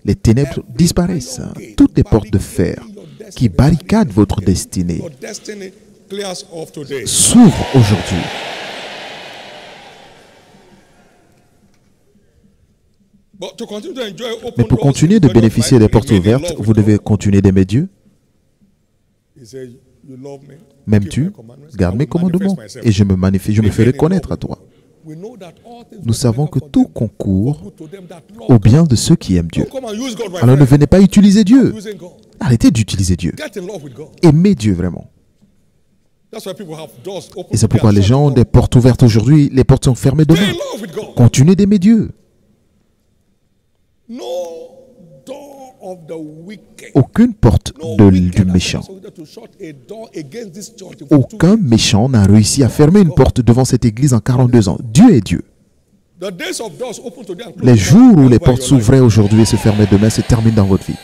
Les ténèbres disparaissent. Toutes les portes de fer qui barricadent votre destinée Your destiny clears off today. s'ouvrent aujourd'hui. But to continue to enjoy open Mais pour doors, continuer de when your bénéficier life des portes remain in ouvertes, love with vous devez God. continuer d'aimer Dieu. He said, you love me, keep M'aimes-tu? my commandments, Garde I mes will commandements manifest myself. et je me ferai connaître à toi. We know that all things Nous work savons que together for tout them, concourt for good to them that love au God. bien de ceux qui aiment Dieu. Don't come and use God, my Alors ne friend. venez pas utiliser Dieu. Using God. Arrêtez d'utiliser Dieu. Get in love with God. Aimez Dieu vraiment. That's why people have doors open Et c'est today pourquoi and les shut gens ont tomorrow. des portes ouvertes aujourd'hui, les portes sont fermées Stay demain. in love with God. Continuez d'aimer Dieu. No door of the wicked. Aucune porte No du wicked méchant. has succeeded to shut a door against this church in 42 Aucun years. méchant n'a réussi à fermer une porte devant cette église en 42 ans. Dieu est Dieu. The days of doors open today and close Les jours où tomorrow les over portes your life. s'ouvraient aujourd'hui et se fermaient demain se terminent dans votre vie.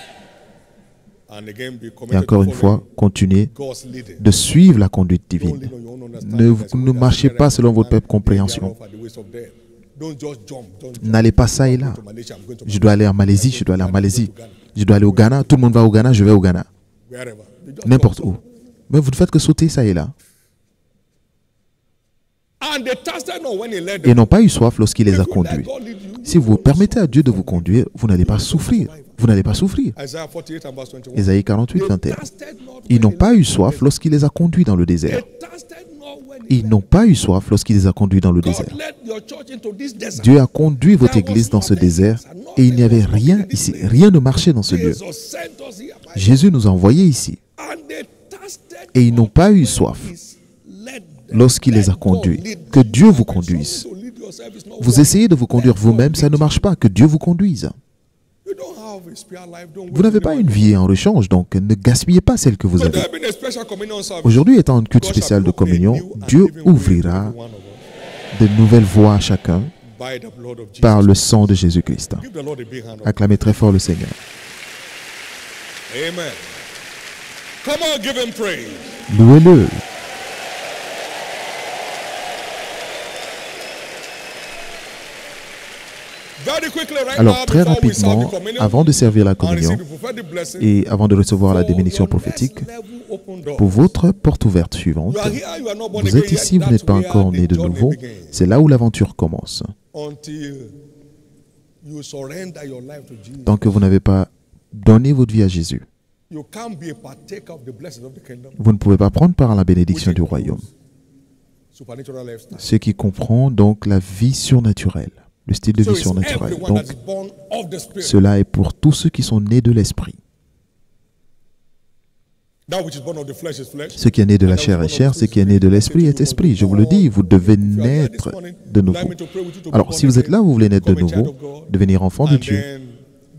And again, be Et committed encore to une fois, following continuez God's leading. de suivre la conduite Don't divine. lean on your own Ne, understanding. ne marchez pas selon votre propre compréhension. Don't just jump. Don't jump. N'allez pas ça et là. I'm going to Malaysia, I'm going to Je dois aller en Malaisie, je dois aller en Malaisie. Je dois aller au Ghana, tout le monde va au Ghana, je vais au Ghana. wherever. You just N'importe jump. où. Mais vous ne faites que sauter ça et là. And they tested not when he led Et them. n'ont pas eu soif lorsqu'il les a If you let conduits. God lead you, Si vous permettez à Dieu de vous conduire, vous n'allez pas souffrir. Vous n'allez pas souffrir. Isaiah 48 and verse 21. Ésaïe 48, They 21. tested not Ils when n'ont he pas led eu them. soif lorsqu'il les a conduits dans le désert. They tested not when he Ils led n'ont pas eu soif lorsqu'il les a conduits dans le God désert. led your church into this desert. Dieu a conduit votre église dans ce désert et il n'y avait rien ici. Rien ne marchait dans ce lieu. Jesus sent us here by Jésus nous a envoyés ici and they tested et ils n'ont not pas eu when soif he's led them. lorsqu'il les a Let God conduits. lead Que you. Dieu vous conduise. To lead yourself is not Vous work. essayez de vous conduire vous-même, ça ne marche pas. Que Dieu vous conduise. You don't have a spare life. Don't Vous n'avez pas une vie en rechange, donc ne gaspillez pas celle que vous So avez. there have been a special communion service. Aujourd'hui, étant un culte spécial de communion, Dieu ouvrira de nouvelles voies à chacun By the blood of Jesus. par le sang de Jésus-Christ. Give the Lord a big hand. Acclamez très fort le Seigneur. Amen. Come on, give him praise. Louez-le. Very quickly, right Alors, now, très before we serve the rapidement, communion avant de servir la and communion receive the prophetic blessing, et avant de recevoir la for bénédiction your prophétique, next level open door. pour votre porte ouverte suivante, You are here, you are not born vous again êtes yet. ici, vous That's n'êtes pas where encore the né de journey nouveau. begins. C'est là où l'aventure commence. Until you surrender your life to Jesus. Tant que vous n'avez pas donné votre vie à Jésus, You can't be a partaker of the blessings of the kingdom. vous ne pouvez pas prendre part à la bénédiction du royaume. Supernatural lifestyle. Ce qui comprend donc la vie surnaturelle, le style de So vie it's surnaturel. everyone Donc, that's born of the Spirit. cela est pour tous ceux qui sont nés de l'esprit. That which is born of the flesh is flesh. Ce qui est né de la chair est chair, ce qui est né de l'esprit est esprit. Je vous le dis, vous devez naître de nouveau. Alors, si vous êtes là, vous voulez naître de nouveau, devenir enfant de And Dieu, then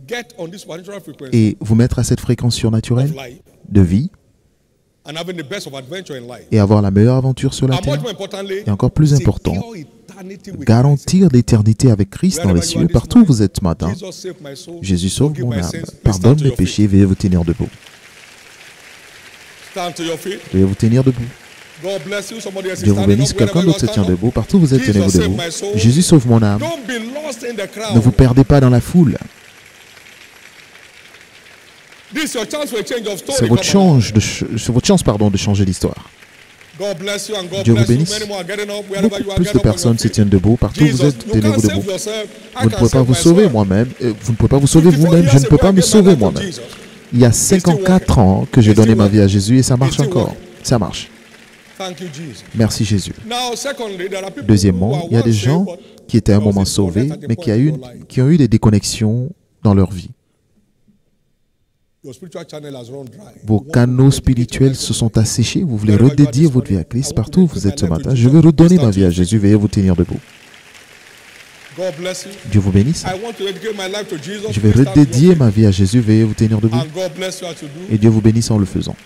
get on this supernatural frequency et vous mettre à cette fréquence surnaturelle of life de vie and having the best of adventure in life. et avoir la meilleure aventure sur la And much terre, more importantly, et encore plus important, secure eternity with Christ. garantir l'éternité avec Christ dans les cieux. Partout où vous êtes ce matin, Jesus save my soul. Jésus sauve Forgive mon my âme, sins. Please pardonne stand to mes your feet. péchés, veuillez vous tenir debout. Stand to your feet. Veuillez vous tenir debout. God bless you. Somebody else is Dieu vous standing bénisse, up. quelqu'un Wherever you d'autre se are, tient stand up. debout. Partout où vous êtes, tenez-vous Jesus save debout. my soul. Jésus sauve mon âme. Don't be lost in the crowd. Ne vous perdez pas dans la foule. This is your chance for a change of story. C'est votre Come on. chance de changer l'histoire. God bless you and God Dieu vous bless you. bénisse. Many more are getting up. Wherever Beaucoup you are, plus get de up on your personnes se feet. tiennent debout. Partout où vous Jesus, êtes, you tenez-vous can't save debout. yourself. I Vous ne can pouvez pas save vous sauver myself. moi-même. Vous ne pouvez pas vous sauver 54 vous-même. Je years ne peux ago, pas I me gave my sauver life to moi-même. Jesus. Il y a 54 ans que j'ai donné ma vie à Jésus et ça marche still encore. working. Ça marche. Thank you, Jesus. Merci Jésus. Now, secondly, there are people who Deuxièmement, are il y a des once gens saved, but qui étaient à un there was moment a sauvés, disconnect at the mais point in your life. qui ont eu des déconnexions dans leur vie. Your spiritual channel has run dry. Vos You want to canaux dedicate spirituels your life se to sont asséchés. Vous voulez Wherever you are redédier this votre vie à morning, Christ. I want Partout to où vous êtes ce dedicate my life matin, to je veux Jesus. redonner Please ma vie à stand to your Jésus. Veuillez vous tenir debout. God bless you. Dieu vous bénisse. I want to dedicate my life to Jesus. Je vais Please stand to your redédier feet. ma vie à Jésus. Veuillez vous tenir debout. And God bless you as you do. Et Dieu vous bénisse en le faisant.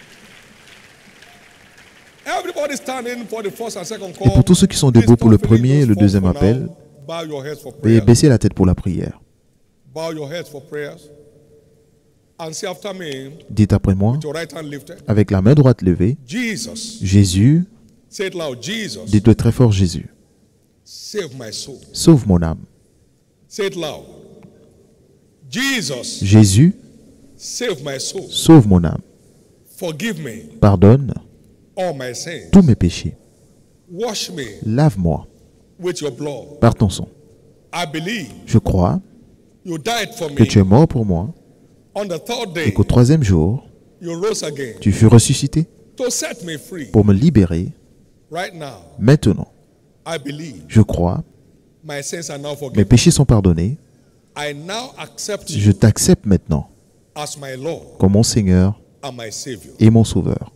Everybody standing for the first and second Et pour call. tous ceux qui sont debout pour le premier et le deuxième appel, Bow your heads for veuillez prayer. baisser la tête pour la prière. Bow your heads for prayers. And say after me, Dites après moi, with your right hand lifted, avec la main droite levée, Jesus. Jésus, Say it loud. Jesus. dites-le très fort, Jésus, Save my soul. sauve mon âme. Say it loud. Jesus. Jésus, Save my soul. sauve mon âme. Forgive me Pardonne all my sins. tous mes péchés. Wash me Lave-moi with your blood. par ton sang. I believe Je crois you died for que me. tu es mort pour moi On the third et day, qu'au troisième jour, you rose again tu fus ressuscité to set me free. pour me libérer. Right now, Maintenant, I believe je crois, my sins are now mes forgiven. péchés sont pardonnés. I now accept Je you t'accepte maintenant as my Lord comme mon Seigneur and my Savior. et mon Sauveur.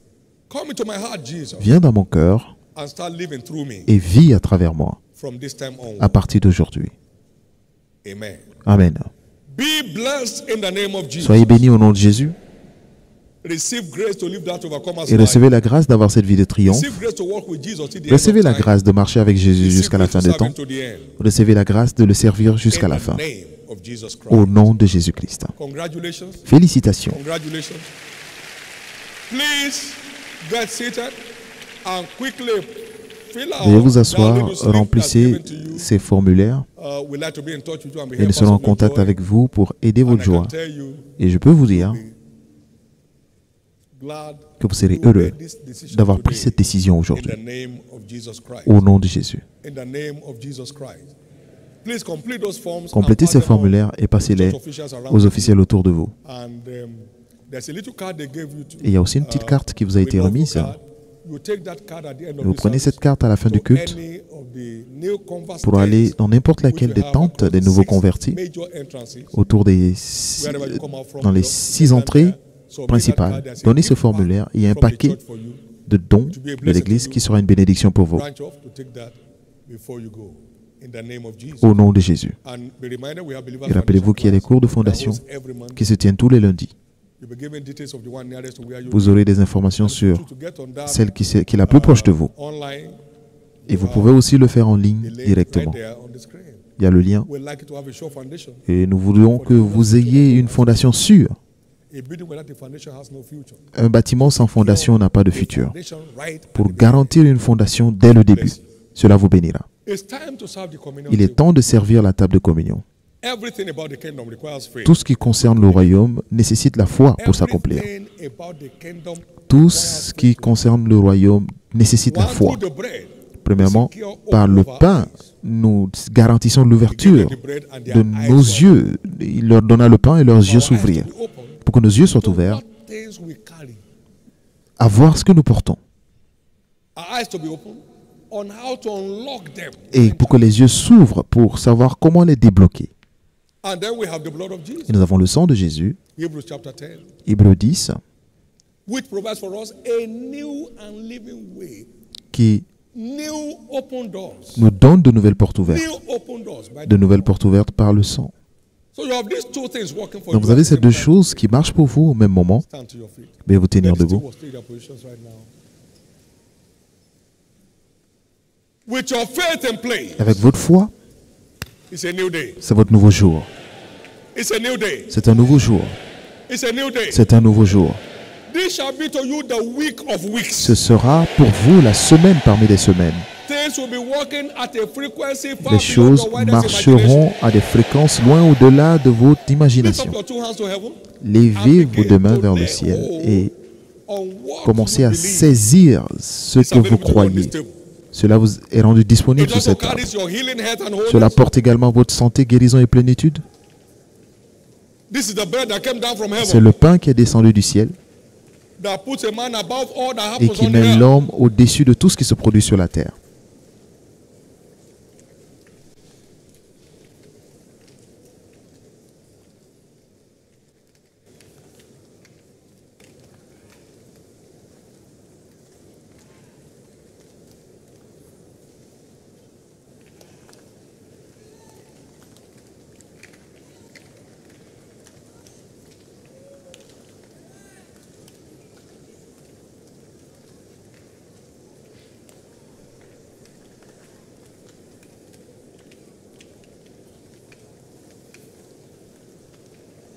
Come into my heart, Jesus, Viens dans mon cœur and start living through me et vis à travers moi from this time à on. partir d'aujourd'hui. Amen. Amen. Be blessed in the name of Jesus. Soyez bénis au nom de Jésus Receive grace to live that overcomer's et life. recevez la grâce d'avoir cette vie de triomphe. Receive grace to walk with Jesus till the end Recevez of la time. grâce de marcher avec Jésus Receive jusqu'à la grace fin to des serve temps. him to the end. Recevez la grâce de le servir jusqu'à In la the fin. name of Jesus Christ. Au nom de Jésus-Christ. Congratulations. Félicitations. Congratulations. Please get seated and quickly fill out. Veuillez vous asseoir, download the slip that's remplissez given to you. ces formulaires We'd like to be in touch with you and be et nous helpers serons en of your contact joy. avec vous pour aider And votre I can joie. tell you, Et je peux vous dire glad que vous serez you made heureux this decision d'avoir pris today. cette décision In aujourd'hui. the name of Jesus Christ. Au nom de Jésus. In the name of Jesus Christ. Please complete those forms. Complétez and ces pass them on formulaires et to passez-les church officials around aux you. officiels autour de vous. And there's a little card they gave you Et il y a aussi une petite carte qui vous a été remise. You take that card at the end of Vous the prenez service cette carte à la fin du to culte any of the new converts pour aller tents dans n'importe laquelle which des we have tentes across des the nouveaux 6 convertis major entrances. autour des Wherever you come out from, dans les just 6 stand entrées there, submit that principales. card, there's a Donnez ce gift formulaire. Il y a un from the paquet church for you. de dons To be a de blessing l'Église to qui you. sera une bénédiction pour vous. Branch off to take that before you go. In the name of Jesus. Au nom de Jésus. And be reminded we have Believers Et rappelez-vous qu'il y a des cours de fondation that hosts every month. qui se tiennent tous les lundis. You'll be given details of the one nearest to where you Vous live. aurez des informations sur To get on that, celle qui est la plus proche de vous. online, Et vous pouvez aussi le faire en ligne the link directement. right there on the screen. Il y a le lien. We'd like to have a sure foundation. Et nous voulons que vous ayez une fondation sûre. A building without a foundation has no future. Un bâtiment sans fondation n'a pas de futur. Foundation right at Pour the garantir une fondation dès le début, cela vous bénira. beginning. It's time to serve the communion Il est table. temps de servir la table de communion. Everything about the kingdom requires faith. Tout ce qui concerne le royaume nécessite la foi pour s'accomplir. Everything about the kingdom Tout ce qui concerne le royaume nécessite la one foi. through the bread. Premièrement, par le pain, nous garantissons l'ouverture de nos yeux. Il leur donna le pain et leurs yeux s'ouvrirent. Pour que nos yeux soient ouverts, What things we carry. à voir ce que nous portons. Our eyes to be open on how to unlock them. Et pour que les yeux s'ouvrent pour savoir comment les débloquer. And then we have the blood of Jesus. Et nous avons le sang de Jésus, Hebrews chapter 10. Hébreux 10, Which provides for us a new and living way. qui New open doors. nous donne de nouvelles portes ouvertes. New open doors. By De the nouvelles blood. portes ouvertes par le sang. So you have these two things working for Donc you. vous avez at the ces same deux time. choses qui marchent pour vous au même moment. Stand to your feet. Veuillez vous tenir Let's still debout. stay in their positions right now. With your faith in place, Avec votre foi, it's a new day. c'est votre nouveau jour. It's a new day. C'est un nouveau jour. It's a new day. C'est un nouveau jour. This shall be to you the week of weeks. Ce sera pour vous la semaine parmi les semaines. Things will be working at a frequency far Les beyond choses your wildest imagination. marcheront à des fréquences loin au-delà de votre Lift up imagination. your two hands to heaven Levez and vos begin deux mains to vers le lay ciel hold et on what commencez you à believe. saisir ce It's que vous available on croyez. this table. Cela vous est rendu disponible It sur also cette table. carries your healing, health, and wholeness. Cela porte également votre santé, guérison et plénitude. This is the bread that came down from C'est heaven le pain qui est descendu du ciel that puts a man above all that et happens qui on met earth. l'homme au-dessus de tout ce qui se produit sur la terre.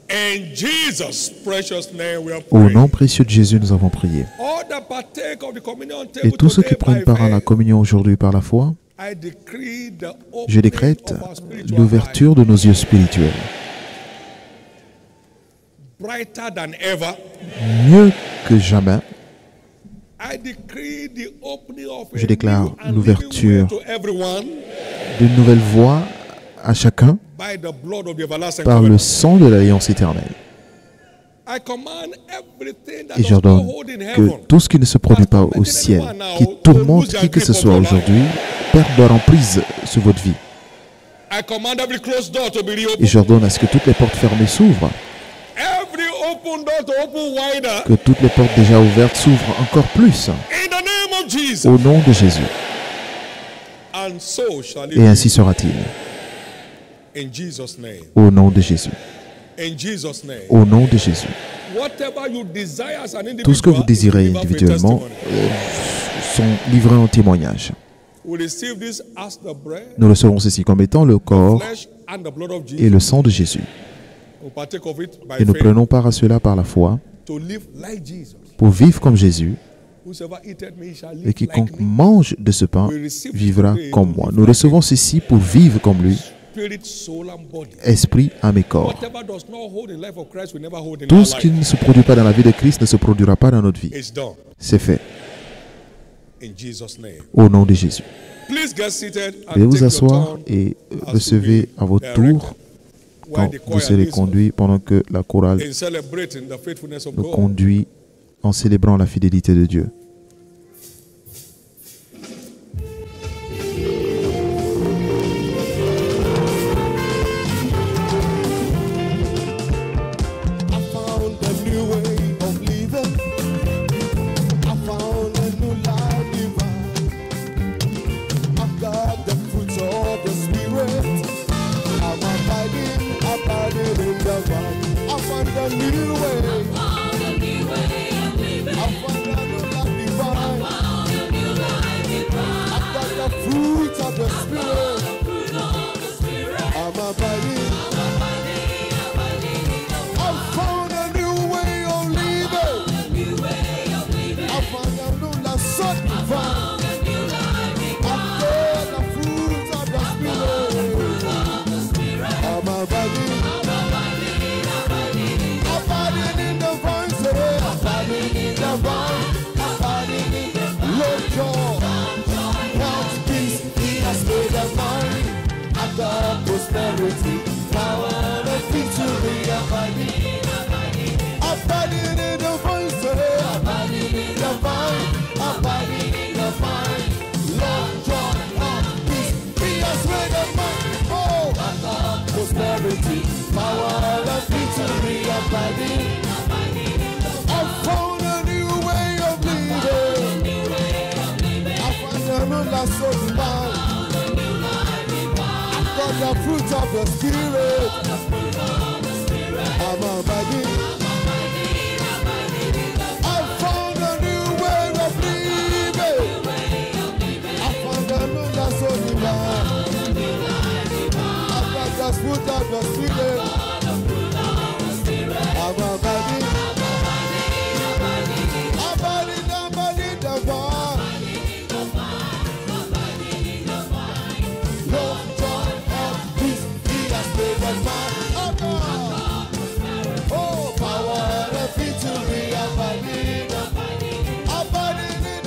In Jesus' precious name we are Au praying. nom précieux de Jésus, nous avons prié. All that partake of the communion Et table tous ceux qui today prennent by part à la faith, communion aujourd'hui par la foi, I decree the je opening décrète of our spiritual l'ouverture de nos yeux spirituels. eyes. brighter than ever. Mieux que jamais, I decree the opening of je a déclare new and l'ouverture living way to everyone d'une nouvelle voie à chacun by the blood of the everlasting par le covenant. sang de l'alliance éternelle. I command everything that Et does not j'ordonne hold in que heaven, tout ce qui ne se produit pas au ciel, qui tourmente qui que ce soit aujourd'hui, perde leur emprise sur votre vie. I command every closed door to be Et reopened. j'ordonne à ce que toutes les portes fermées s'ouvrent, Every open door to open wider. que toutes les portes déjà ouvertes s'ouvrent encore plus, In the name of Jesus. au nom de Jésus. And so shall it Et ainsi sera-t-il, be. In Jesus' name. au nom de Jésus. In Jesus' name. Au nom de Jésus. Whatever you desire as an individual, Tout ce que vous désirez you give up a individuellement testimony. sont livrés en témoignage. We receive this as the bread, Nous recevons ceci comme étant le corps flesh, and the blood of et Jesus. le sang de Jésus. We partake of it by Et nous faith prenons part à cela par la foi to live like Jesus. pour vivre comme Jésus. Whosoever eateth me shall Et live like quiconque me. mange de ce pain vivra comme moi. Nous recevons ceci pour vivre comme lui, Spirit, soul, and body. esprit, âme et corps. Whatever does not hold in life of Christ will never hold in Tout our ce qui life. ne se produit pas dans la vie de Christ ne se produira pas dans notre vie. It's done. C'est fait. In Jesus' name. Au nom de Jésus. Please get seated and Veuillez vous take your asseoir turn et as recevez we à votre direct tour while quand the vous choir serez leads us conduit, pendant que la chorale in celebrating the faithfulness of nous God. conduit en célébrant la fidélité de Dieu. I found a new way of living. I found a new life divine. I've got the fruits of the Spirit. I'm abiding in the vine. I found a new way. I found a new life divine. I've got the fruits of the Spirit. I'm abiding. I found a new way of living. I found a new life so divine. I've got the fruits of the Spirit. I'm abiding in the vine, say, abiding in the vine, abiding in the Lord joy, health, peace, He has made of mine. I've got prosperity, power, and victory, abiding in the vine, say, abiding in the vine, abiding in the vine, Lord joy, health, peace, He has made of mine. Oh, I've got prosperity, power, and victory, abiding. I found a new way of living. I found a new life so divine. I've got the fruit of the Spirit. I'm abiding. I found a new way of living. I found a new life so divine. I've got the fruit of the Spirit. I'm abiding. Abiding the vine. Love, joy, and peace, He has made us mine. Oh, God. Oh, power and victory, abiding in the vine, abiding in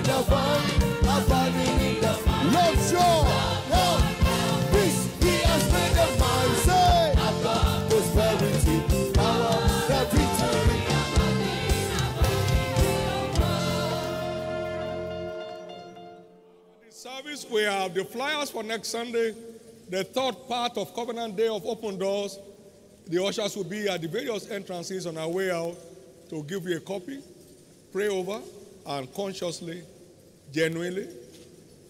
the vine, abiding in the love, joy, health, peace, He has made us mine. Say, I've got prosperity, power and victory. Service, we have the flyers for next Sunday, the third part of Covenant Day of Open Doors. The ushers will be at the various entrances on our way out to give you a copy, pray over, and consciously, genuinely,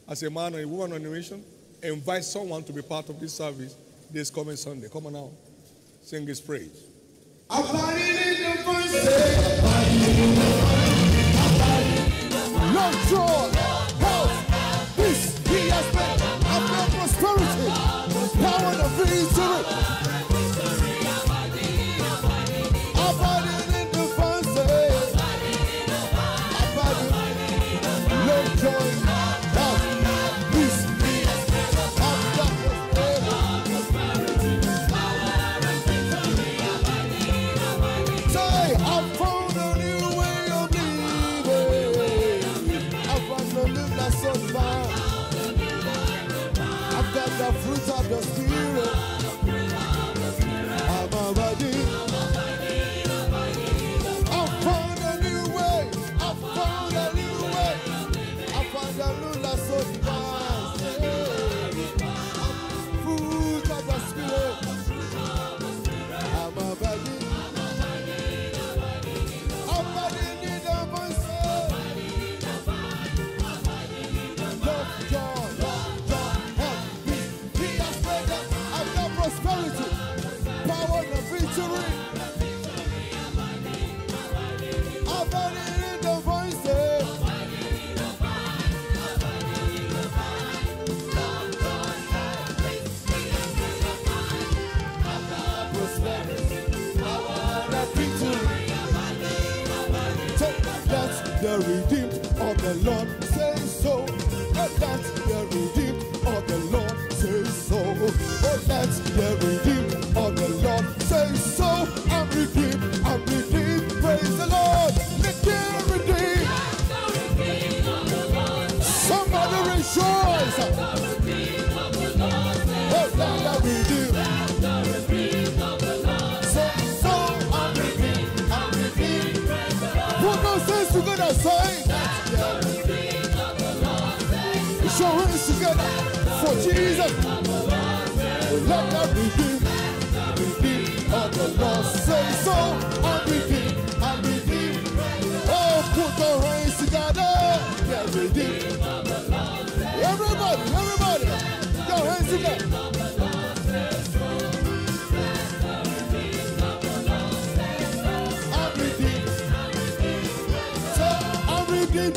as a man and a woman on a mission, invite someone to be part of this service this coming Sunday. Come on now, sing His praise. Abiding in the vine, say, love, joy, health, peace, He has made. I've got prosperity, power and victory. Abiding in the vine, say, abiding, love, joy, health, peace, I've got prosperity. prosperity, power and victory. Abiding in the voices. Prosperity, power and victory. That's the redeemed of the Lord, say so. That's the redeemed of the Lord, say so. Oh, that's the redeemed of the Lord, say so. I'm redeemed, praise the Lord. Let them redeem. Somebody rejoice. Oh, that's the redeemed. So I'm redeemed. Put those hands together, say. Show hands together for Jesus. Let the redeemed of the Lord say so. I'm redeemed. Oh, put your hands together. Get redeemed. Everybody, your hands together. I'm redeemed. So I'm redeemed.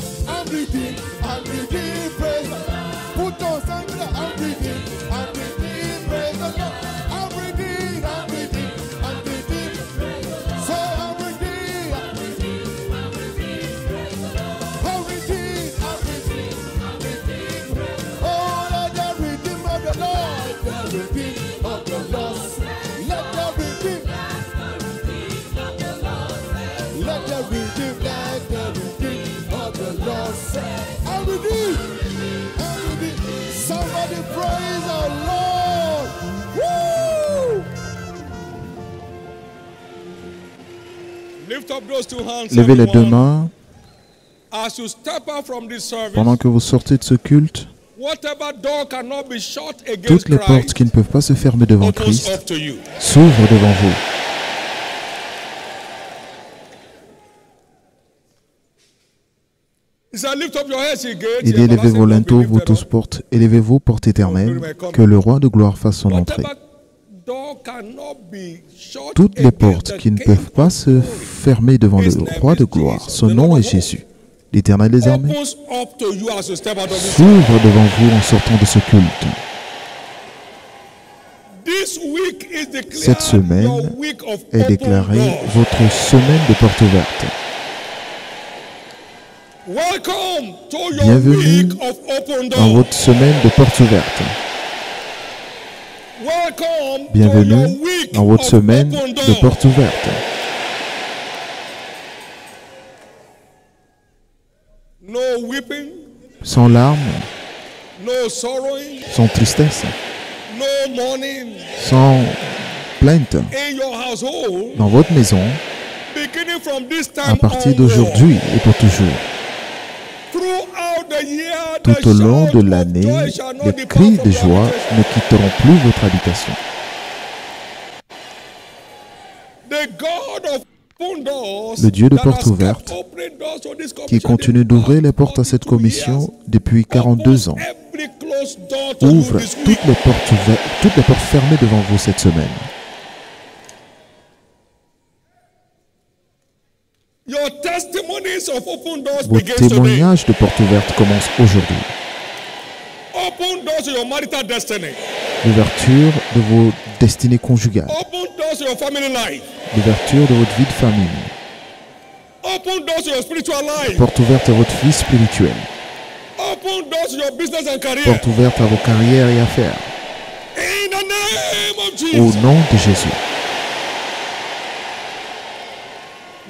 Praise the Lord. Put those hands together. I'm redeemed. Praise the Lord. I'm redeemed. So I'm redeemed. Oh, let the redeemed of the Lord. The redeemed of the Lord. Let the redeemed. Let the redeemed of the Lord say, I'm redeemed. Somebody praise our Lord. Woo! Lift up those two hands. Levez les deux everyone. mains As you step out from this service, pendant que vous sortez de ce culte. whatever door cannot be shut against Toutes les portes Christ qui ne peuvent pas se fermer devant opens Christ up to you. s'ouvrent devant vous. He said, lift up your heads, ye gates, Il ye dit, élevez everlasting vos doors, be linteaux, vous lifted tous up. portes, élevez vos portes éternelles, que le roi de gloire fasse son entrée. Whatever door cannot be shut Toutes les against portes the qui ne King peuvent pas of se glory fermer devant le roi de gloire, son nom est Jésus. L'Éternel des armées opens up to you as you step out of this. s'ouvre devant vous en sortant de ce culte. This week is declared Cette semaine your week of est open déclarée doors. votre semaine de portes ouvertes. Welcome to your Bienvenue week of open dans doors. votre semaine de portes ouvertes. Welcome to Bienvenue your week dans votre of semaine open de doors. portes ouvertes. No weeping, Sans larmes, no sorrowing, sans tristesse, no mourning sans plainte. in your household, Dans votre maison, beginning from this à time partir onward. d'aujourd'hui et pour toujours. Throughout the year, the Tout au long shout de of l'année, joy shall not les depart cris from de your joie habitation. ne quitteront plus votre habitation. The God of open doors Le Dieu de that portes has kept ouvertes, opening doors to this qui commission continue the d'ouvrir les past portes à cette 42 commission years, depuis 42 ans, opens every closed door to you ouvre this week. toutes les portes fermées devant vous cette semaine. Your testimonies of open doors Vos begins today. témoignages de portes ouvertes commencent aujourd'hui. Open doors to your marital destiny. L'ouverture de vos destinées conjugales, Open doors to your family life. l'ouverture de votre vie de famille, Open doors to your spiritual life. porte ouverte à votre vie spirituelle, Open doors to your business and career. porte ouverte à vos carrières et affaires. In the name of Au Jesus. nom de Jésus.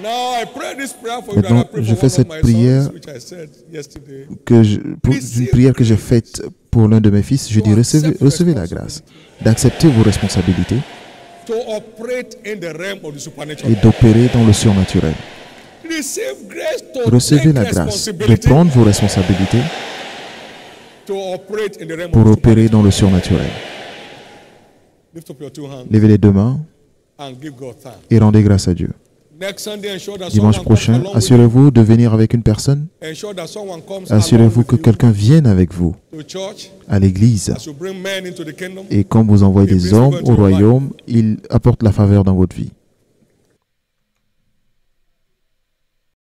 Now I pray this prayer for you. Maintenant, and I pray je for fais one of cette my prière sons, which I said yesterday. Une prière que j'ai faite pour l'un de mes fils, je dis recevez la grâce d'accepter vos responsabilités To operate in the realm of the supernatural. et d'opérer dans le surnaturel. Receive grace to Recevez take la grâce de responsibility prendre vos responsabilités to operate in the realm pour of the opérer dans le surnaturel. Lift up your two hands Levez les deux mains and give God thanks. et rendez grâce à Dieu. Dimanche prochain, assurez-vous de venir avec une personne. Assurez-vous que quelqu'un vienne avec vous à l'église. Et quand vous envoyez des hommes au royaume, ils apportent la faveur dans votre vie.